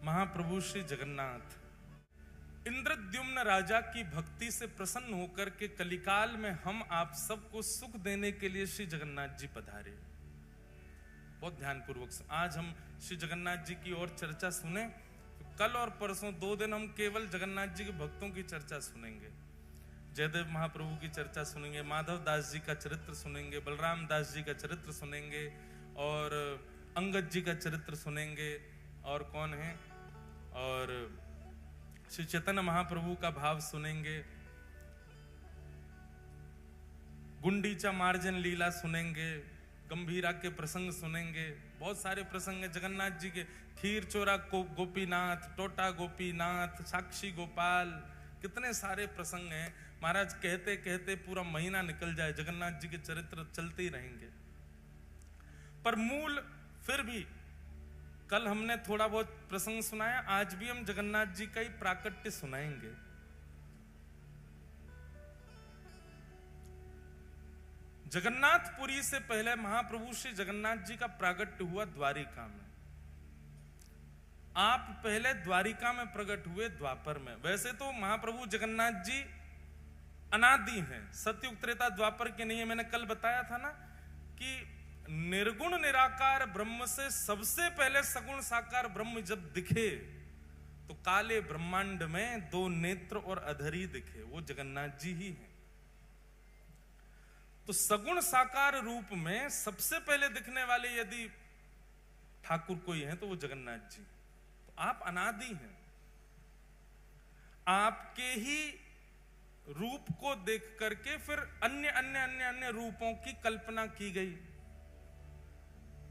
महाप्रभु श्री जगन्नाथ इंद्रद्युम्न राजा की भक्ति से प्रसन्न होकर के कलिकाल में हम आप सबको सुख देने के लिए श्री जगन्नाथ जी पधारे। बहुत ध्यानपूर्वक आज हम श्री जगन्नाथ जी की और चर्चा सुने। तो कल और परसों 2 दिन हम केवल जगन्नाथ जी के भक्तों की चर्चा सुनेंगे। जयदेव महाप्रभु की चर्चा सुनेंगे, माधव दास जी का चरित्र सुनेंगे, बलराम दास जी का चरित्र सुनेंगे और अंगद जी का चरित्र सुनेंगे। और कौन है, और श्री चैतन्य महाप्रभु का भाव सुनेंगे, गुंडीचा मार्जन लीला सुनेंगे, गंभीरा के प्रसंग सुनेंगे। बहुत सारे प्रसंग हैं जगन्नाथ जी के। खीर चोरा गोपीनाथ, टोटा गोपीनाथ, साक्षी गोपाल, कितने सारे प्रसंग हैं। महाराज कहते कहते पूरा महीना निकल जाए, जगन्नाथ जी के चरित्र चलते ही रहेंगे। पर मूल फिर भी कल हमने थोड़ा बहुत प्रसंग सुनाया, आज भी हम जगन्नाथ जी का ही प्राकट्य सुनाएंगे। जगन्नाथपुरी से पहले महाप्रभु श्री जगन्नाथ जी का प्राकट्य हुआ द्वारिका में। आप पहले द्वारिका में प्रकट हुए द्वापर में। वैसे तो महाप्रभु जगन्नाथ जी अनादि हैं, सतयुग त्रेता द्वापर के नहीं है। मैंने कल बताया था ना कि निर्गुण निराकार ब्रह्म से सबसे पहले सगुण साकार ब्रह्म जब दिखे तो काले ब्रह्मांड में 2 नेत्र और अधरी दिखे, वो जगन्नाथ जी ही हैं। तो सगुण साकार रूप में सबसे पहले दिखने वाले यदि ठाकुर कोई हैं तो वो जगन्नाथ जी। तो आप अनादि हैं, आपके ही रूप को देख करके फिर अन्य अन्य अन्य अन्य रूपों की कल्पना की गई।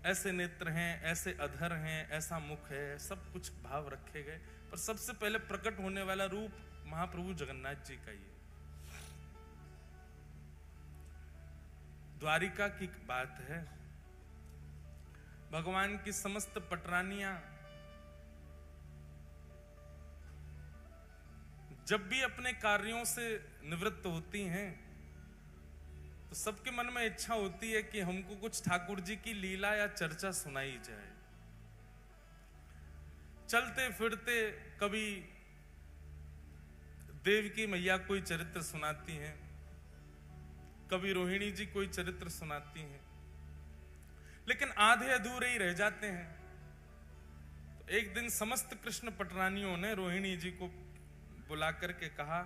ऐसे नेत्र हैं, ऐसे अधर हैं, ऐसा मुख है, सब कुछ भाव रखे गए। पर सबसे पहले प्रकट होने वाला रूप महाप्रभु जगन्नाथ जी का ही है। द्वारिका की बात है, भगवान की समस्त पटरानियां जब भी अपने कार्यों से निवृत्त होती हैं तो सबके मन में इच्छा होती है कि हमको कुछ ठाकुर जी की लीला या चर्चा सुनाई जाए। चलते फिरते कभी देवकी मैया कोई चरित्र सुनाती हैं, कभी रोहिणी जी कोई चरित्र सुनाती हैं, लेकिन आधे अधूरे ही रह जाते हैं। तो एक दिन समस्त कृष्ण पटरानियों ने रोहिणी जी को बुला करके कहा,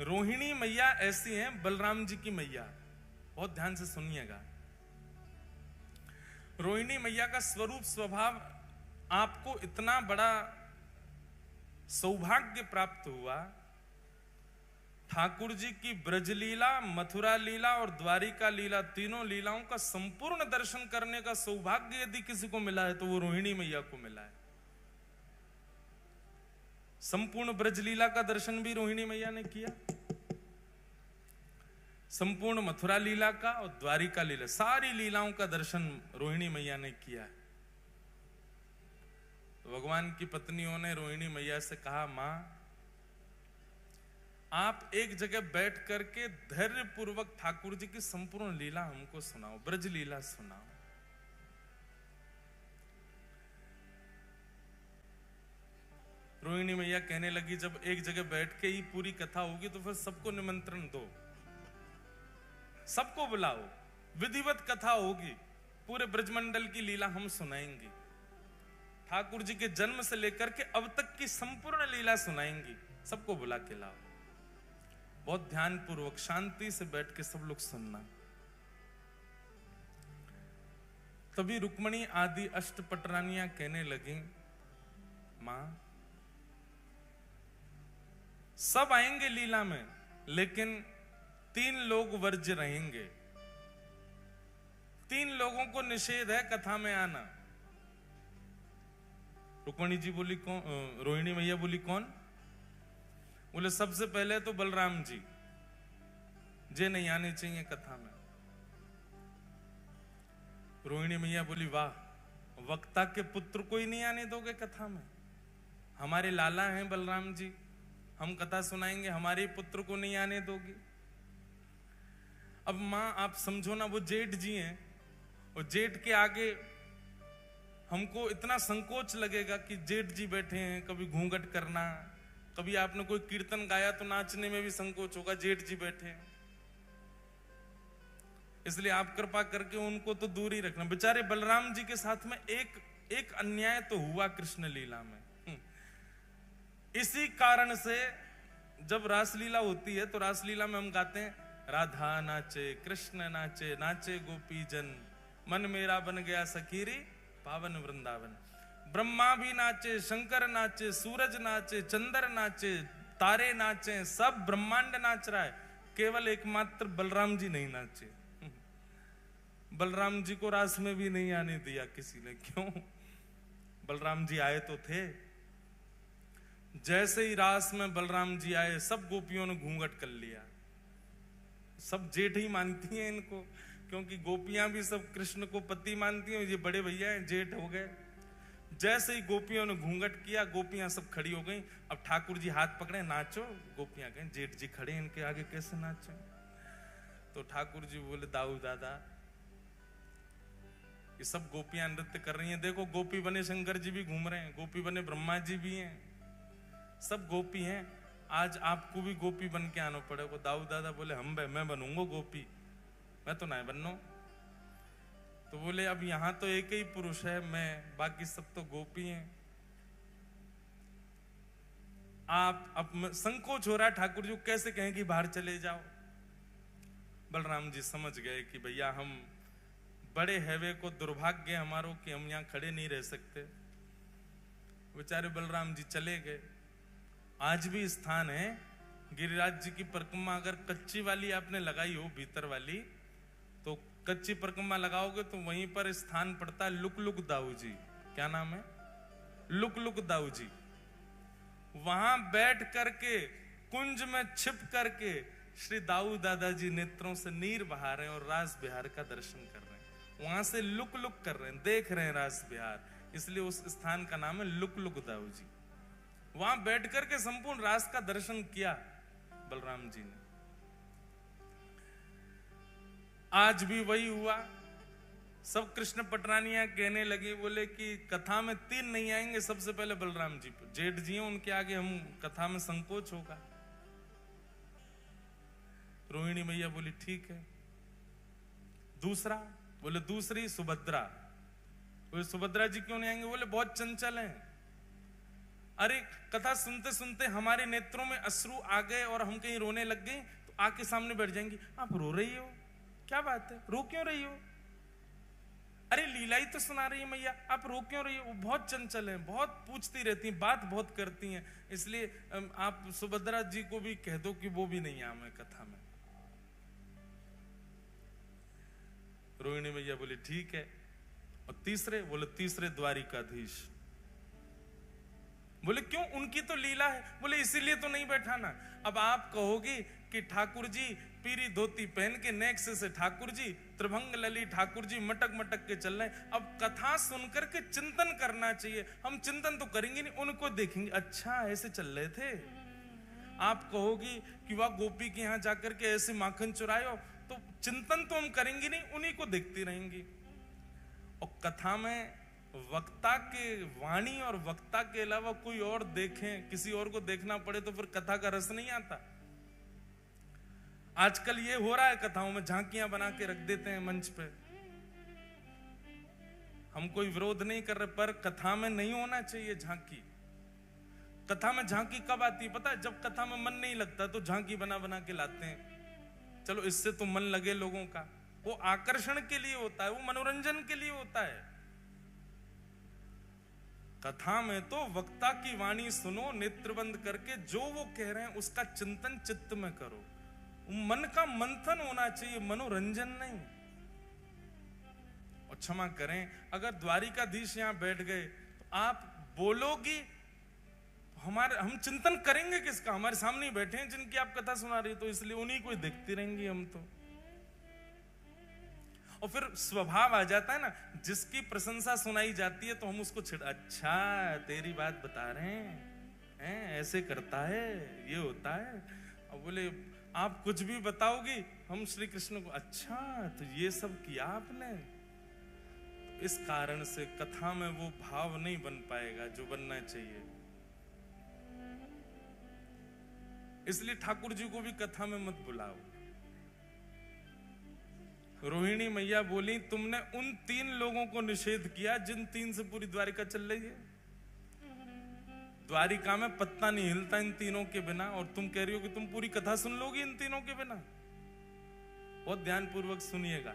रोहिणी मैया ऐसी हैं बलराम जी की मैया। बहुत ध्यान से सुनिएगा। रोहिणी मैया का स्वरूप स्वभाव आपको इतना बड़ा सौभाग्य प्राप्त हुआ, ठाकुर जी की ब्रजलीला, मथुरा लीला और द्वारिका लीला, तीनों लीलाओं का संपूर्ण दर्शन करने का सौभाग्य यदि किसी को मिला है तो वो रोहिणी मैया को मिला है। संपूर्ण ब्रजलीला का दर्शन भी रोहिणी मैया ने किया, संपूर्ण मथुरा लीला का और द्वारिका लीला, सारी लीलाओं का दर्शन रोहिणी मैया ने किया है। तो भगवान की पत्नियों ने रोहिणी मैया से कहा, मां आप एक जगह बैठ करके धैर्य पूर्वक ठाकुर जी की संपूर्ण लीला हमको सुनाओ, ब्रज लीला सुनाओ। रोहिणी मैया कहने लगी, जब एक जगह बैठ के ही पूरी कथा होगी तो फिर सबको निमंत्रण दो, सबको बुलाओ, विधिवत कथा होगी, पूरे ब्रजमंडल की लीला हम सुनाएंगे, ठाकुर जी के जन्म से लेकर के अब तक की संपूर्ण लीला सुनाएंगी, सबको बुला के लाओ। बहुत ध्यान पूर्वक शांति से बैठ के सब लोग सुनना। तभी रुक्मणी आदि अष्टपटरानियां कहने लगी, मां सब आएंगे लीला में, लेकिन 3 लोग वर्ज्य रहेंगे। 3 लोगों को निषेध है कथा में आना। रुक्मणी जी बोली कौन? रोहिणी मैया बोली कौन? बोले सबसे पहले तो बलराम जी, जे नहीं आने चाहिए कथा में। रोहिणी मैया बोली, वाह, वक्ता के पुत्र को ही नहीं आने दोगे कथा में? हमारे लाला हैं बलराम जी, हम कथा सुनाएंगे, हमारे पुत्र को नहीं आने दोगी? अब मां आप समझो ना, वो जेठ जी हैं, और जेठ के आगे हमको इतना संकोच लगेगा कि जेठ जी बैठे हैं, कभी घूंघट करना, कभी आपने कोई कीर्तन गाया तो नाचने में भी संकोच होगा, जेठ जी बैठे हैं। इसलिए आप कृपा करके उनको तो दूर ही रखना। बेचारे बलराम जी के साथ में एक अन्याय तो हुआ कृष्ण लीला में। इसी कारण से जब रासलीला होती है तो रासलीला में हम गाते हैं, राधा नाचे कृष्ण नाचे, नाचे गोपी जन, मन मेरा बन गया सखीरी पावन वृंदावन। ब्रह्मा भी नाचे, शंकर नाचे, सूरज नाचे, चंद्र नाचे, तारे नाचे, सब ब्रह्मांड नाच रहा है, केवल एकमात्र बलराम जी नहीं नाचे। बलराम जी को रास में भी नहीं आने दिया किसी ने। क्यों? बलराम जी आए तो थे। जैसे ही रास में बलराम जी आए, सब गोपियों ने घूंघट कर लिया। सब जेठ ही मानती हैं इनको, क्योंकि गोपियां भी सब कृष्ण को पति मानती हैं, ये बड़े भैया हैं, जेठ हो गए। जैसे ही गोपियों ने घूंघट किया, गोपियां सब खड़ी हो गई। अब ठाकुर जी हाथ पकड़े, नाचो। गोपियां कहें जेठ जी खड़े, इनके आगे कैसे नाचो? तो ठाकुर जी बोले, दाऊ दादा, ये सब गोपियां नृत्य कर रही हैं, देखो गोपी बने शंकर जी भी घूम रहे हैं, गोपी बने ब्रह्मा जी भी हैं, सब गोपी हैं, आज आपको भी गोपी बन के आना पड़ेगा। दाऊ दादा बोले, मैं बनूंगा गोपी, मैं तो नहीं बनना। तो बोले, अब यहां तो एक ही पुरुष है, मैं, बाकी सब तो गोपी हैं। आप अब संकोच हो रहा है ठाकुर जी, कैसे कहें कि बाहर चले जाओ। बलराम जी समझ गए कि भैया हम बड़े हैवे को दुर्भाग्य हमारो कि हम यहां खड़े नहीं रह सकते। बेचारे बलराम जी चले गए। आज भी स्थान है, गिरिराज जी की परिक्रमा अगर कच्ची वाली आपने लगाई हो, भीतर वाली, तो कच्ची परिक्रमा लगाओगे तो वहीं पर स्थान पड़ता है लुक लुक दाऊ जी। क्या नाम है? Look look Dau ji. वहां बैठ करके कुंज में छिप करके श्री दाऊ दादाजी नेत्रों से नीर बहा रहे हैं और रास बिहार का दर्शन कर रहे हैं। वहां से लुक लुक कर रहे हैं, देख रहे हैं रास बिहार, इसलिए उस स्थान का नाम है लुक लुक दाऊ जी। वहां बैठ करके संपूर्ण रास का दर्शन किया बलराम जी ने। आज भी वही हुआ। सब कृष्ण पटरानियां कहने लगी, बोले कि कथा में 3 नहीं आएंगे, सबसे पहले बलराम जी। जेठ जी हैं, उनके आगे हम कथा में संकोच होगा। रोहिणी मैया बोली ठीक है। दूसरा, बोले दूसरी सुभद्रा। बोले सुभद्रा जी क्यों नहीं आएंगे? बोले बहुत चंचल हैं। अरे कथा सुनते सुनते हमारे नेत्रों में अश्रु आ गए और हम कहीं रोने लग गए तो आके सामने बैठ जाएंगी। आप रो रही हो, क्या बात है, रो क्यों रही हो? अरे लीला ही तो सुना रही है मैया, आप रो क्यों रही हो? वो बहुत चंचल हैं, बहुत पूछती रहती हैं, बात बहुत करती हैं, इसलिए आप सुभद्रा जी को भी कह दो कि वो भी नहीं आए कथा में। रोहिणी मैया बोली ठीक है। और तीसरे, बोले तीसरे द्वारिकाधीश। बोले क्यों? उनकी तो लीला है। बोले इसीलिए तो नहीं बैठा ना। अब आप कहोगी कि ठाकुर जी पीरी धोती पहन के नेक्स्ट से ठाकुर जी, त्रिभंग लली ठाकुर जी मटक मटक के चल रहे हैं। अब कथा सुनकर के चिंतन करना चाहिए। हम चिंतन तो करेंगे नहीं, उनको देखेंगे, अच्छा ऐसे चल रहे थे। आप कहोगी कि वह गोपी के यहां जाकर के ऐसे माखन चुरायो, तो चिंतन तो हम करेंगे नहीं, उन्हीं को देखती रहेंगी। और कथा में वक्ता के वाणी और वक्ता के अलावा कोई और देखें, किसी और को देखना पड़े तो फिर कथा का रस नहीं आता। आजकल ये हो रहा है, कथाओं में झांकियां बना के रख देते हैं मंच पे। हम कोई विरोध नहीं कर रहे, पर कथा में नहीं होना चाहिए झांकी। कथा में झांकी कब आती है पता है? जब कथा में मन नहीं लगता तो झांकी बना बना के लाते हैं। चलो इससे तो मन लगे लोगों का, वो आकर्षण के लिए होता है, वो मनोरंजन के लिए होता है। कथा में तो वक्ता की वाणी सुनो, नेत्र बंद करके जो वो कह रहे हैं उसका चिंतन चित्त में करो। मन का मंथन होना चाहिए, मनोरंजन नहीं। और क्षमा करें, अगर द्वारिकाधीश यहां बैठ गए तो आप बोलोगी, हम चिंतन करेंगे किसका? हमारे सामने ही बैठे हैं जिनकी आप कथा सुना रही, तो इसलिए उन्हीं को देखती रहेंगी हम तो। और फिर स्वभाव आ जाता है ना, जिसकी प्रशंसा सुनाई जाती है तो हम उसको अच्छा तेरी बात बता रहे हैं, ऐसे करता है, ये होता है। और बोले आप कुछ भी बताओगी, हम श्री कृष्ण को, अच्छा तो ये सब किया आपने। इस कारण से कथा में वो भाव नहीं बन पाएगा जो बनना चाहिए। इसलिए ठाकुर जी को भी कथा में मत बुलाओ। रोहिणी मैया बोली, तुमने उन 3 लोगों को निषेध किया जिन 3 से पूरी द्वारिका चल रही है। द्वारिका में पत्ता नहीं हिलता इन तीनों के बिना, और तुम कह रही हो कि तुम पूरी कथा सुन लोगी इन तीनों के बिना। बहुत ध्यानपूर्वक सुनिएगा।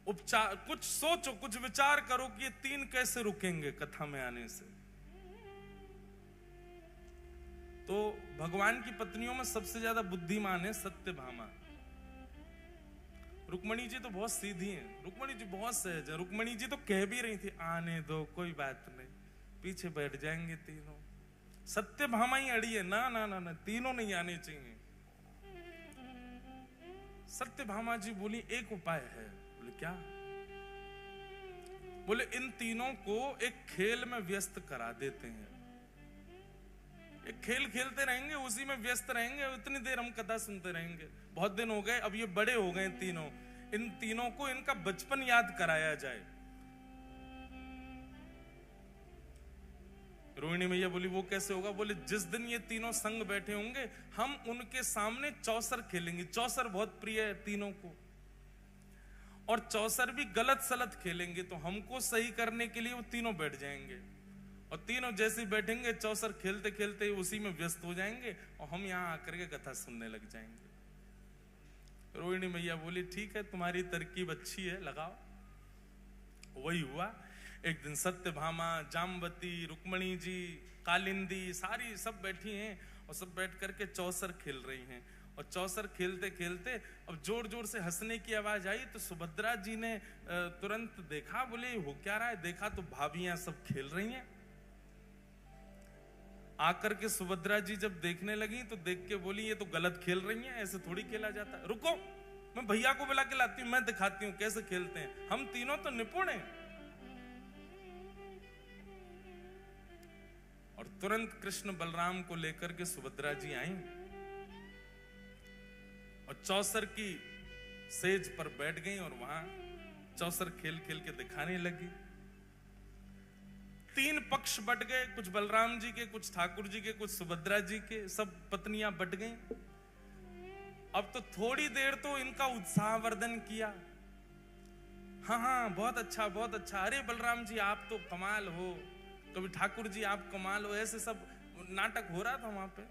उपचार, कुछ सोचो, कुछ विचार करो कि ये 3 कैसे रुकेंगे कथा में आने से। तो भगवान की पत्नियों में सबसे ज्यादा बुद्धिमान है सत्यभामा। रुक्मणी जी तो बहुत सीधी हैं, रुक्मणी जी बहुत सहज है। रुक्मणी जी तो कह भी रही थी, आने दो, कोई बात नहीं, पीछे बैठ जाएंगे तीनों। सत्यभामा ही अड़ी है, ना ना ना ना, तीनों नहीं आने चाहिए। सत्यभामा जी बोली, एक उपाय है। बोले क्या? बोले इन तीनों को एक खेल में व्यस्त करा देते हैं। एक खेल खेलते रहेंगे, उसी में व्यस्त रहेंगे, उतनी देर हम कथा सुनते रहेंगे। बहुत दिन हो गए, अब ये बड़े हो गए तीनों, इन तीनों को इनका बचपन याद कराया जाए। रोहिणी मैया बोली, वो कैसे होगा? बोले जिस दिन ये तीनों संग बैठे होंगे, हम उनके सामने चौसर खेलेंगे। चौसर बहुत प्रिय है तीनों को, और चौसर भी गलत सलत खेलेंगे। तो हमको सही करने के लिए वो तीनों बैठ जाएंगे, और तीनों जैसे बैठेंगे चौसर खेलते खेलते उसी में व्यस्त हो जाएंगे, और हम यहां आकर के कथा सुनने लग जाएंगे। रोहिणी मैया बोली, ठीक है, तुम्हारी तरकीब अच्छी है, लगाओ। वही हुआ। एक दिन सत्यभामा, जामवती, रुक्मणी जी, कालिंदी, सारी सब बैठी हैं, और सब बैठ करके चौसर खेल रही हैं। और चौसर खेलते खेलते अब जोर जोर से हंसने की आवाज आई। तो सुभद्रा जी ने तुरंत देखा, बोले हो क्या रहा है? देखा तो भाभियां सब खेल रही हैं। आकर के सुभद्रा जी जब देखने लगी तो देख के बोली, ये तो गलत खेल रही हैं, ऐसे थोड़ी खेला जाता। रुको, मैं भैया को बुला के लाती हूँ, मैं दिखाती हूँ कैसे खेलते हैं। हम तीनों तो निपुण हैं। और तुरंत कृष्ण बलराम को लेकर के सुभद्रा जी आई, और चौसर की सेज पर बैठ गई, और वहां चौसर खेल खेल के दिखाने लगी। 3 पक्ष बट गए, कुछ बलराम जी के, कुछ ठाकुर जी के, कुछ सुभद्रा जी के, सब पत्नियां बट गईं। अब तो थोड़ी देर तो इनका उत्साहवर्धन किया। हाँ हाँ, बहुत अच्छा बहुत अच्छा, अरे बलराम जी आप तो कमाल हो, कभी ठाकुर जी आप कमाल हो, ऐसे सब नाटक हो रहा था वहां पे।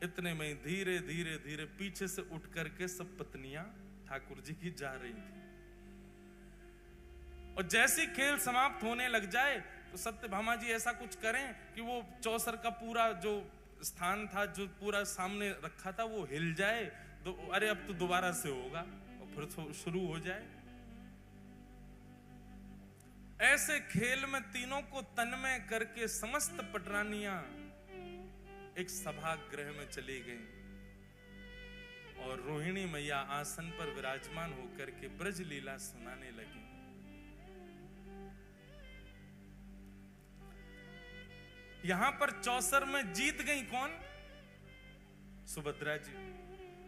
इतने में धीरे धीरे धीरे पीछे से उठ करके सब पत्नियां ठाकुर जी की जा रही थी। और जैसी खेल समाप्त होने लग जाए तो सत्यभामा जी ऐसा कुछ करें कि वो चौसर का पूरा जो स्थान था, जो पूरा सामने रखा था, वो हिल जाए। अरे अब तो दोबारा से होगा, और फिर शुरू हो जाए। ऐसे खेल में तीनों को तन्मय करके समस्त पटरानियां एक सभागृह में चली गईं, और रोहिणी मैया आसन पर विराजमान होकर के ब्रज लीला सुनाने लगी। यहां पर चौसर में जीत गई कौन? सुभद्रा जी।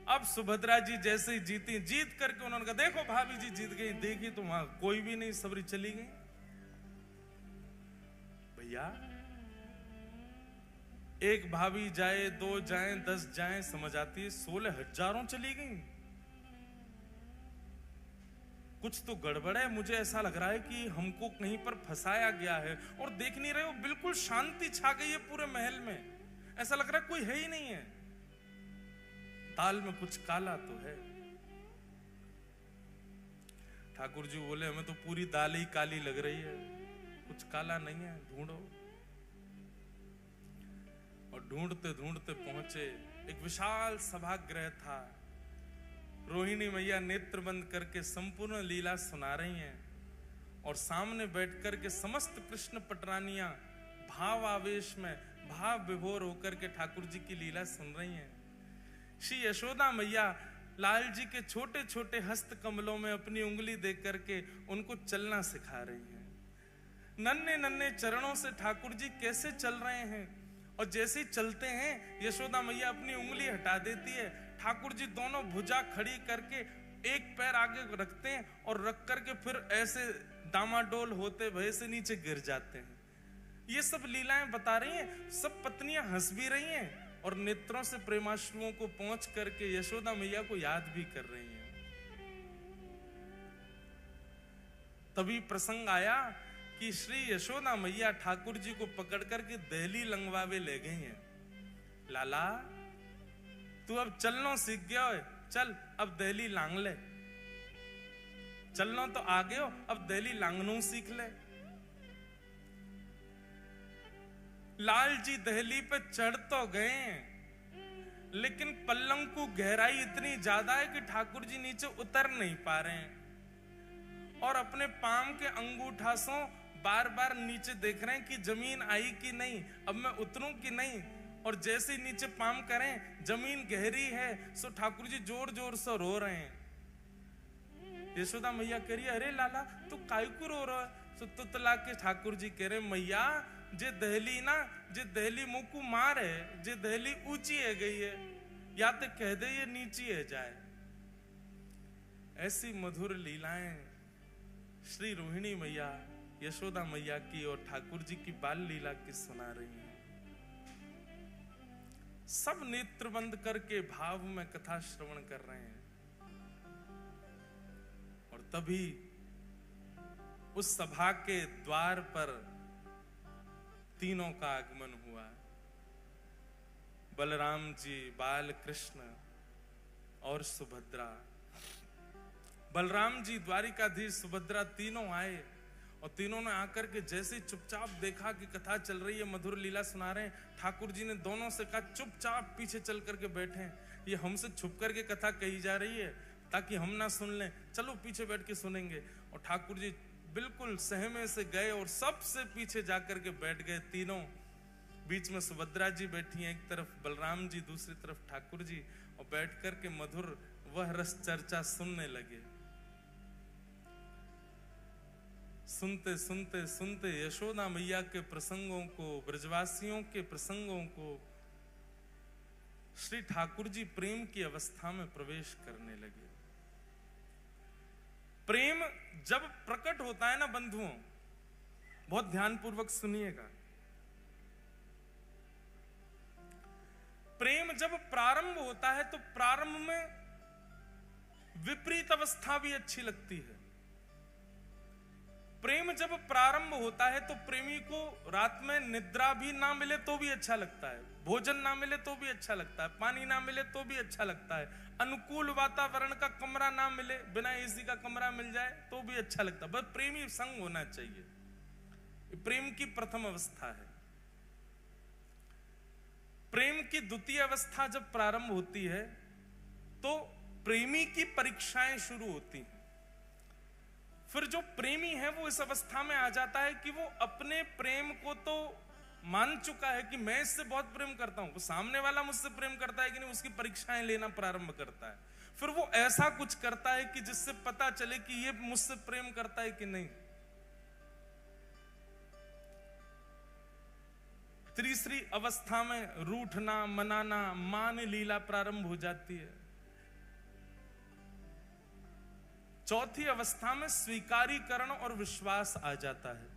अब सुभद्रा जी जैसे ही जीती, जीत करके उन्होंने कहा, देखो भाभी जी जीत गई। देखी तो वहां कोई भी नहीं, सबरी चली गई। भैया, एक भाभी जाए, 2 जाए, 10 जाए, समझ आती है, 16 हजारों चली गई। कुछ तो गड़बड़ है। मुझे ऐसा लग रहा है कि हमको कहीं पर फंसाया गया है। और देख नहीं रहे हो, बिल्कुल शांति छा गई है पूरे महल में। ऐसा लग रहा है कोई है ही नहीं है। दाल में कुछ काला तो है। ठाकुर जी बोले, हमें तो पूरी दाल ही काली लग रही है, कुछ काला नहीं है, ढूंढो। और ढूंढते ढूंढते पहुंचे, एक विशाल सभागृह था। रोहिणी मैया नेत्र बंद करके संपूर्ण लीला सुना रही हैं, और सामने बैठकर के समस्त कृष्ण पटरानियां भाव आवेश में भाव विभोर होकर के ठाकुर जी की लीला सुन रही हैं। श्री यशोदा मैया लाल जी के छोटे छोटे हस्त कमलों में अपनी उंगली दे करके उनको चलना सिखा रही हैं। नन्हे नन्हे चरणों से ठाकुर जी कैसे चल रहे हैं, और जैसे ही चलते हैं यशोदा मैया अपनी उंगली हटा देती है। ठाकुर जी दोनों भुजा खड़ी करके एक पैर आगे रखते हैं और रख करके फिर ऐसे डामाडोल होते भय से नीचे गिर जाते हैं। ये सब लीलाएं बता रही हैं। सब पत्नियां हंस भी रही हैं और नेत्रों से प्रेमाश्रुओं को पहुंच करके यशोदा मैया को याद भी कर रही हैं। तभी प्रसंग आया कि श्री यशोदा मैया ठाकुर जी को पकड़ करके दहली लंगवावे ले गई हैं। लाला तू अब चलना सीख गया है, चल अब दहली लांग ले। चलना तो आ गए हो, अब दहली लांगनू सीख ले। लाल जी दहली पे चढ़ तो गए, लेकिन पल्लंग को गहराई इतनी ज्यादा है कि ठाकुर जी नीचे उतर नहीं पा रहे हैं और अपने पांव के अंगूठासों बार बार नीचे देख रहे हैं कि जमीन आई कि नहीं, अब मैं उतरूं कि नहीं। और जैसे ही नीचे पांव करें जमीन गहरी है, सो ठाकुर जी जोर जोर से रो रहे हैं। यशोदा मैया कह रही है, अरे लाला तू काहे को रो रहा है? सो तुतला के ठाकुर जी कह रहे, मैया जे दहली ना, जे दहली मुंह को मार है, जे दहली ऊंची है गई है, या तो कह दे ये नीची है जाए। ऐसी मधुर लीलाएं श्री रोहिणी मैया यशोदा मैया की और ठाकुर जी की बाल लीला की सुना रही हैं। सब नेत्र बंद करके भाव में कथा श्रवण कर रहे हैं। और तभी उस सभा के द्वार पर तीनों का आगमन हुआ। बलराम जी, बाल कृष्ण और सुभद्रा। बलराम जी, द्वारिकाधीश, सुभद्रा तीनों आए और तीनों ने आकर के जैसे ही चुपचाप देखा कि कथा चल रही है, मधुर लीला सुना रहे हैं, ठाकुर जी ने दोनों से कहा चुपचाप पीछे चल करके बैठे हैं, ये हमसे छुप करके कथा कही जा रही है ताकि हम ना सुन लें, चलो पीछे बैठ के सुनेंगे। और ठाकुर जी बिल्कुल सहमे से गए और सबसे पीछे जाकर के बैठ गए तीनों। बीच में सुभद्रा जी बैठी हैं, एक तरफ बलराम जी, दूसरी तरफ ठाकुर जी, और बैठ करके मधुर वह रस चर्चा सुनने लगे। सुनते सुनते सुनते यशोदा मैया के प्रसंगों को, ब्रजवासियों के प्रसंगों को, श्री ठाकुर जी प्रेम की अवस्था में प्रवेश करने लगे। प्रेम जब प्रकट होता है ना बंधुओं, बहुत ध्यानपूर्वक सुनिएगा, प्रेम जब प्रारंभ होता है तो प्रारंभ में विपरीत अवस्था भी अच्छी लगती है। प्रेम जब प्रारंभ होता है तो प्रेमी को रात में निद्रा भी ना मिले तो भी अच्छा लगता है, भोजन ना मिले तो भी अच्छा लगता है, पानी ना मिले तो भी अच्छा लगता है, अनुकूल वातावरण का कमरा ना मिले, बिना एसी का कमरा मिल जाए तो भी अच्छा लगता है, बस प्रेमी संग होना चाहिए। प्रेम की प्रथम अवस्था है। प्रेम की द्वितीय अवस्था जब प्रारंभ होती है तो प्रेमी की परीक्षाएं शुरू होती हैं। फिर जो प्रेमी है वो इस अवस्था में आ जाता है कि वो अपने प्रेम को तो मान चुका है कि मैं इससे बहुत प्रेम करता हूं, वो सामने वाला मुझसे प्रेम करता है कि नहीं, उसकी परीक्षाएं लेना प्रारंभ करता है। फिर वो ऐसा कुछ करता है कि जिससे पता चले कि ये मुझसे प्रेम करता है कि नहीं। तीसरी अवस्था में रूठना, मनाना, मान लीला प्रारंभ हो जाती है। चौथी अवस्था में स्वीकारीकरण और विश्वास आ जाता है।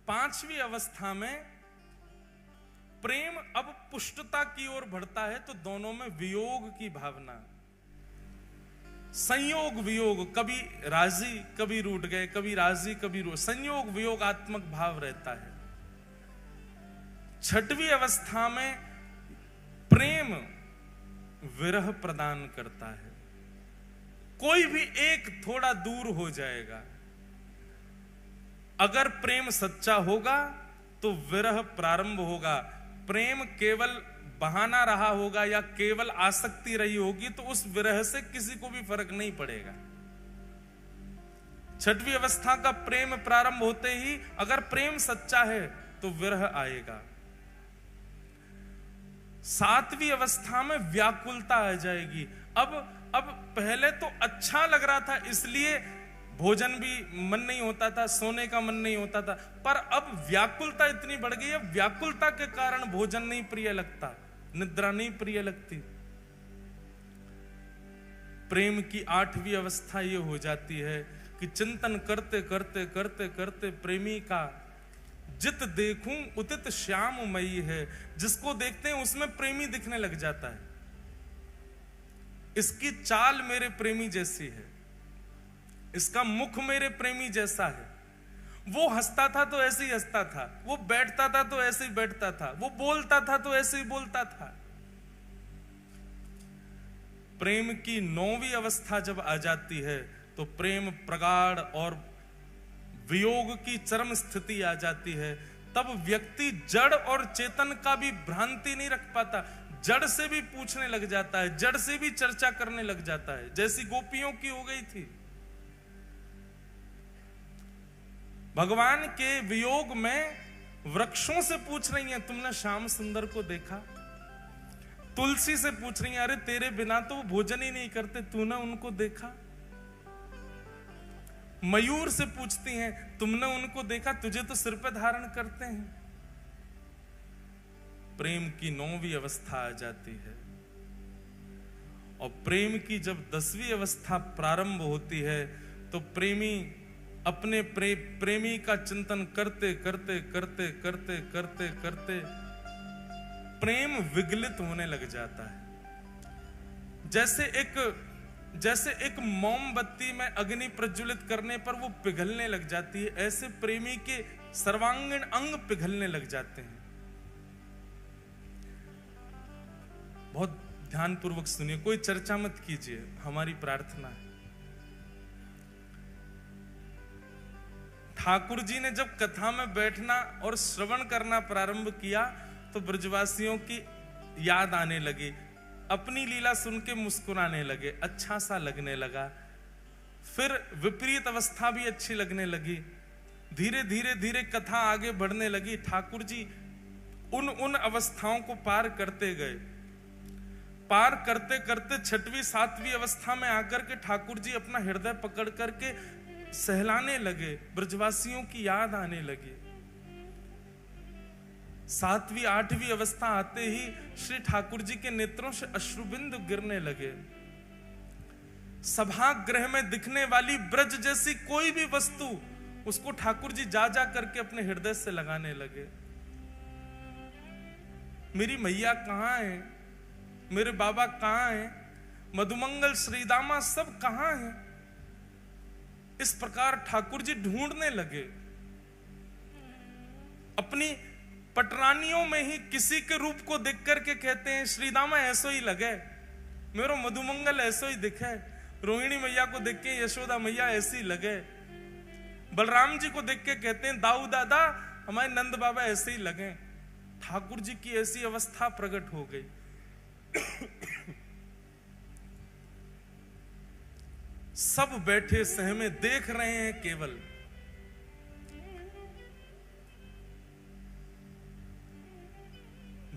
पांचवी अवस्था में प्रेम अब पुष्टता की ओर बढ़ता है तो दोनों में वियोग की भावना, संयोग वियोग, कभी राजी कभी रूठ गए, कभी राजी कभी रूठ, संयोग वियोगात्मक भाव रहता है। छठवीं अवस्था में प्रेम विरह प्रदान करता है। कोई भी एक थोड़ा दूर हो जाएगा। अगर प्रेम सच्चा होगा तो विरह प्रारंभ होगा। प्रेम केवल बहाना रहा होगा या केवल आसक्ति रही होगी तो उस विरह से किसी को भी फर्क नहीं पड़ेगा। छठवीं अवस्था का प्रेम प्रारंभ होते ही अगर प्रेम सच्चा है तो विरह आएगा। सातवीं अवस्था में व्याकुलता आ जाएगी। अब पहले तो अच्छा लग रहा था इसलिए भोजन भी मन नहीं होता था, सोने का मन नहीं होता था, पर अब व्याकुलता इतनी बढ़ गई है, व्याकुलता के कारण भोजन नहीं प्रिय लगता, निद्रा नहीं प्रिय लगती। प्रेम की 8वीं अवस्था ये हो जाती है कि चिंतन करते करते करते करते प्रेमी का जित देखूं उदित श्याममयी है, जिसको देखते हैं उसमें प्रेमी दिखने लग जाता है। इसकी चाल मेरे प्रेमी जैसी है, इसका मुख मेरे प्रेमी जैसा है, वो हंसता था तो ऐसे ही हंसता था, वो बैठता था तो ऐसे ही बैठता था, वो बोलता था तो ऐसे ही बोलता था। प्रेम की 9वीं अवस्था जब आ जाती है तो प्रेम प्रगाढ़ और वियोग की चरम स्थिति आ जाती है। तब व्यक्ति जड़ और चेतन का भी भ्रांति नहीं रख पाता, जड़ से भी पूछने लग जाता है, जड़ से भी चर्चा करने लग जाता है, जैसी गोपियों की हो गई थी। भगवान के वियोग में वृक्षों से पूछ रही हैं, तुमने श्याम सुंदर को देखा? तुलसी से पूछ रही हैं, अरे तेरे बिना तो वो भोजन ही नहीं करते, तूने उनको देखा? मयूर से पूछती हैं, तुमने उनको देखा? तुझे तो सिर पे धारण करते हैं। प्रेम की 9वीं अवस्था आ जाती है और प्रेम की जब 10वीं अवस्था प्रारंभ होती है तो प्रेमी अपने प्रेमी का चिंतन करते करते करते करते करते करते प्रेम विगलित होने लग जाता है। जैसे एक मोमबत्ती में अग्नि प्रज्वलित करने पर वो पिघलने लग जाती है, ऐसे प्रेमी के सर्वांगीण अंग पिघलने लग जाते हैं। बहुत ध्यानपूर्वक सुनिए, कोई चर्चा मत कीजिए, हमारी प्रार्थना है। ठाकुर जी ने जब कथा में बैठना और श्रवण करना प्रारंभ किया तो ब्रजवासियों की याद आने लगी, अपनी लीला सुन के मुस्कुराने लगे, अच्छा सा लगने लगा। फिर विपरीत अवस्था भी अच्छी लगने लगी, धीरे धीरे धीरे कथा आगे बढ़ने लगी। ठाकुर जी उन अवस्थाओं को पार करते गए, पार करते करते 6वीं 7वीं अवस्था में आकर के ठाकुर जी अपना हृदय पकड़ करके सहलाने लगे, ब्रजवासियों की याद आने लगी। 7वीं 8वीं अवस्था आते ही श्री ठाकुर जी के नेत्रों से अश्रुबिंदु गिरने लगे। सभागृह में दिखने वाली ब्रज जैसी कोई भी वस्तु उसको ठाकुर जी जा जा करके अपने हृदय से लगाने लगे। मेरी मैया कहां है, मेरे बाबा कहां है, मधुमंगल श्रीदामा सब कहां है? इस प्रकार ठाकुर जी ढूंढने लगे। अपनी पटरानियों में ही किसी के रूप को देख करके कहते हैं, श्रीदामा ऐसो ही लगे, मेरो मधुमंगल ऐसो ही दिखे, रोहिणी मैया को देख के यशोदा मैया ऐसी लगे, बलराम जी को देख के कहते हैं दाऊ दादा हमारे नंद बाबा ऐसे ही लगे। ठाकुर जी की ऐसी अवस्था प्रकट हो गई। सब बैठे सहमे देख रहे हैं केवल।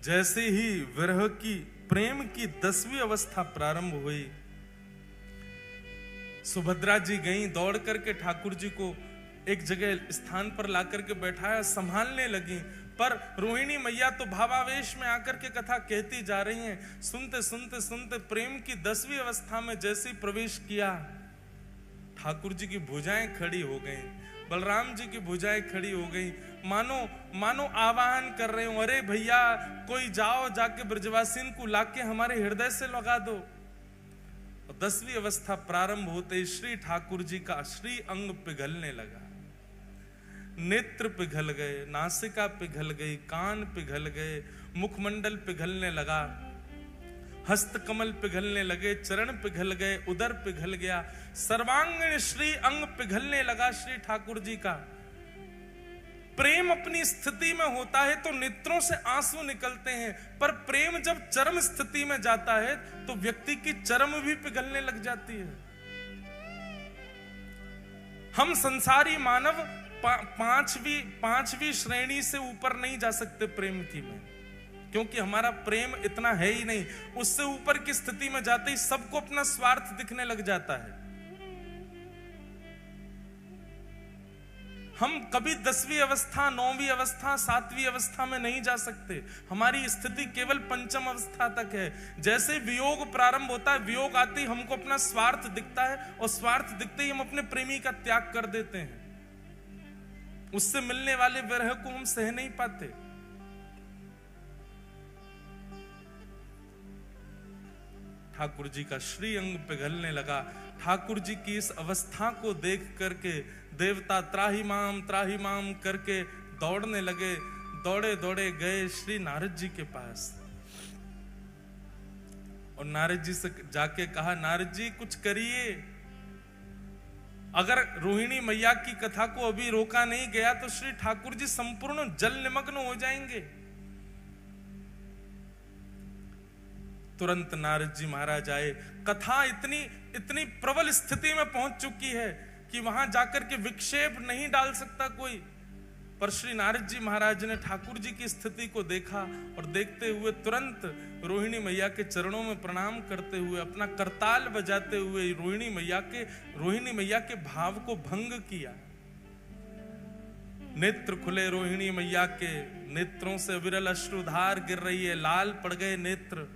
जैसे ही विरह की प्रेम की 10वीं अवस्था प्रारंभ हुई, सुभद्रा जी गईं, दौड़ करके ठाकुर जी को एक जगह स्थान पर लाकर के बैठाया, संभालने लगी। पर रोहिणी मैया तो भावावेश में आकर के कथा कहती जा रही हैं। सुनते सुनते सुनते प्रेम की 10वीं अवस्था में जैसे ही प्रवेश किया, ठाकुर जी की भुजाएं खड़ी हो गई, बलराम जी की भुजाएं खड़ी हो गई, मानो आवाहन कर रहे हो, अरे भैया कोई जाओ, जाके ब्रजवासिन को लाके हमारे हृदय से लगा दो। 10वीं अवस्था प्रारंभ होते ही श्री ठाकुर जी का श्री अंग पिघलने लगा, नेत्र पिघल गए, नासिका पिघल गई, कान पिघल गए, मुखमंडल पिघलने लगा, हस्त कमल पिघलने लगे, चरण पिघल गए, उदर पिघल गया, सर्वांगीण श्री अंग पिघलने लगा श्री ठाकुर जी का। प्रेम अपनी स्थिति में होता है तो नेत्रों से आंसू निकलते हैं, पर प्रेम जब चरम स्थिति में जाता है तो व्यक्ति की चरम भी पिघलने लग जाती है। हम संसारी मानव पांचवी श्रेणी से ऊपर नहीं जा सकते प्रेम की में, क्योंकि हमारा प्रेम इतना है ही नहीं। उससे ऊपर की स्थिति में जाते ही सबको अपना स्वार्थ दिखने लग जाता है। हम कभी 10वीं अवस्था, 9वीं अवस्था, 7वीं अवस्था में नहीं जा सकते। हमारी स्थिति केवल पंचम अवस्था तक है। जैसे वियोग प्रारंभ होता है, वियोग आते ही हमको अपना स्वार्थ दिखता है, और स्वार्थ दिखते ही हम अपने प्रेमी का त्याग कर देते हैं। उससे मिलने वाले विरह को हम सह नहीं पाते। ठाकुर जी का श्री अंग पिघलने लगा। ठाकुर जी की इस अवस्था को देख करके देवता त्राहि माम करके दौड़ने लगे। दौड़े दौड़े गए श्री नारद जी के पास, और नारद जी से जाके कहा, नारद जी कुछ करिए। अगर रोहिणी मैया की कथा को अभी रोका नहीं गया तो श्री ठाकुर जी संपूर्ण जल निमग्न हो जाएंगे। तुरंत नारद जी महाराज आए। कथा इतनी प्रबल स्थिति में पहुंच चुकी है कि वहां जाकर के विक्षेप नहीं डाल सकता कोई। पर श्री नारद जी महाराज ने ठाकुर जी की स्थिति को देखा, और देखते हुए तुरंत रोहिणी मैया के चरणों में प्रणाम करते हुए, अपना करताल बजाते हुए रोहिणी मैया के भाव को भंग किया। नेत्र खुले रोहिणी मैया के, नेत्रों से विरल अश्रुधार गिर रही है, लाल पड़ गए नेत्र।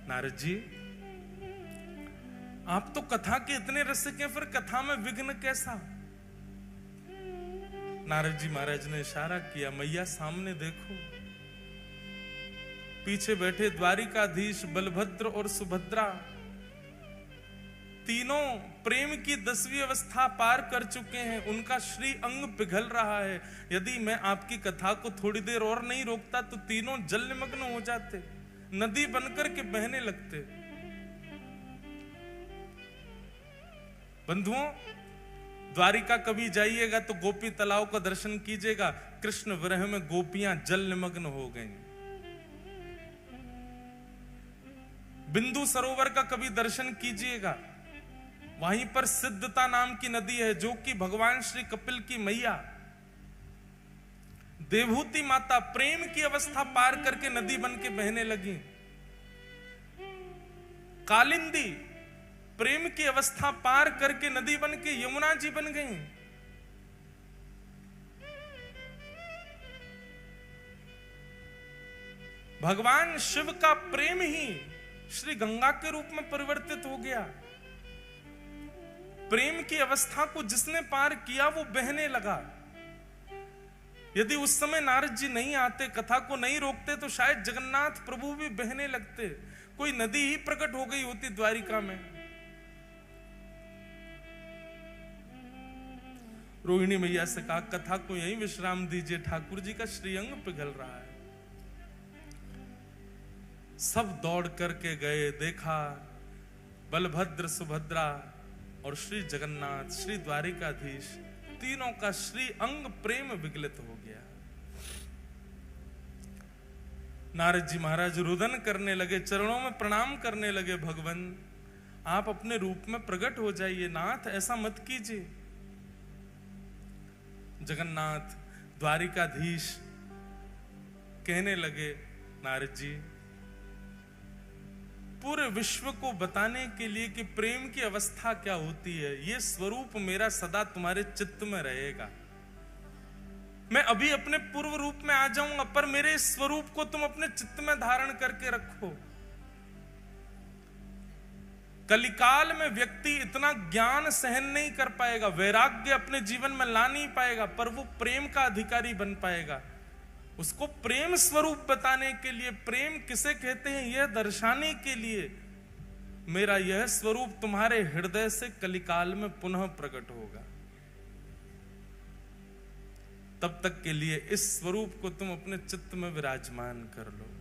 नारद जी, आप तो कथा के इतने रसिक हैं, फिर कथा में विघ्न कैसा? नारद जी महाराज ने इशारा किया, मैया सामने देखो। पीछे बैठे द्वारिकाधीश बलभद्र और सुभद्रा, तीनों प्रेम की 10वीं अवस्था पार कर चुके हैं। उनका श्री अंग पिघल रहा है। यदि मैं आपकी कथा को थोड़ी देर और नहीं रोकता तो तीनों जल निमग्न हो जाते, नदी बनकर के बहने लगते। बंधुओं, द्वारिका कभी जाइएगा तो गोपी तालाब का दर्शन कीजिएगा। कृष्ण विरह में गोपियां जल निमग्न हो गईं। बिंदु सरोवर का कभी दर्शन कीजिएगा। वहीं पर सिद्धता नाम की नदी है, जो कि भगवान श्री कपिल की मैया देवहूति माता प्रेम की अवस्था पार करके नदी बन के बहने लगी। कालिंदी प्रेम की अवस्था पार करके नदी बन के यमुना जी बन गई। भगवान शिव का प्रेम ही श्री गंगा के रूप में परिवर्तित हो गया। प्रेम की अवस्था को जिसने पार किया वो बहने लगा। यदि उस समय नारद जी नहीं आते, कथा को नहीं रोकते, तो शायद जगन्नाथ प्रभु भी बहने लगते। कोई नदी ही प्रकट हो गई होती द्वारिका में। रोहिणी मैया से कहा, कथा को यहीं विश्राम दीजिए, ठाकुर जी का श्रीअंग पिघल रहा है। सब दौड़ करके गए, देखा बलभद्र, सुभद्रा और श्री जगन्नाथ, श्री द्वारिकाधीश, तीनों का श्री अंग प्रेम विगलित हो गया। नारद जी महाराज रुदन करने लगे, चरणों में प्रणाम करने लगे। भगवान, आप अपने रूप में प्रकट हो जाइए, नाथ ऐसा मत कीजिए। जगन्नाथ द्वारिकाधीश कहने लगे, नारद जी, पूरे विश्व को बताने के लिए कि प्रेम की अवस्था क्या होती है, ये स्वरूप मेरा सदा तुम्हारे चित्त में रहेगा। मैं अभी अपने पूर्व रूप में आ जाऊंगा, पर मेरे इस स्वरूप को तुम अपने चित्त में धारण करके रखो। कलिकाल में व्यक्ति इतना ज्ञान सहन नहीं कर पाएगा, वैराग्य अपने जीवन में ला नहीं पाएगा, पर वो प्रेम का अधिकारी बन पाएगा। उसको प्रेम स्वरूप बताने के लिए, प्रेम किसे कहते हैं यह दर्शाने के लिए, मेरा यह स्वरूप तुम्हारे हृदय से कलिकाल में पुनः प्रकट होगा। तब तक के लिए इस स्वरूप को तुम अपने चित्त में विराजमान कर लो।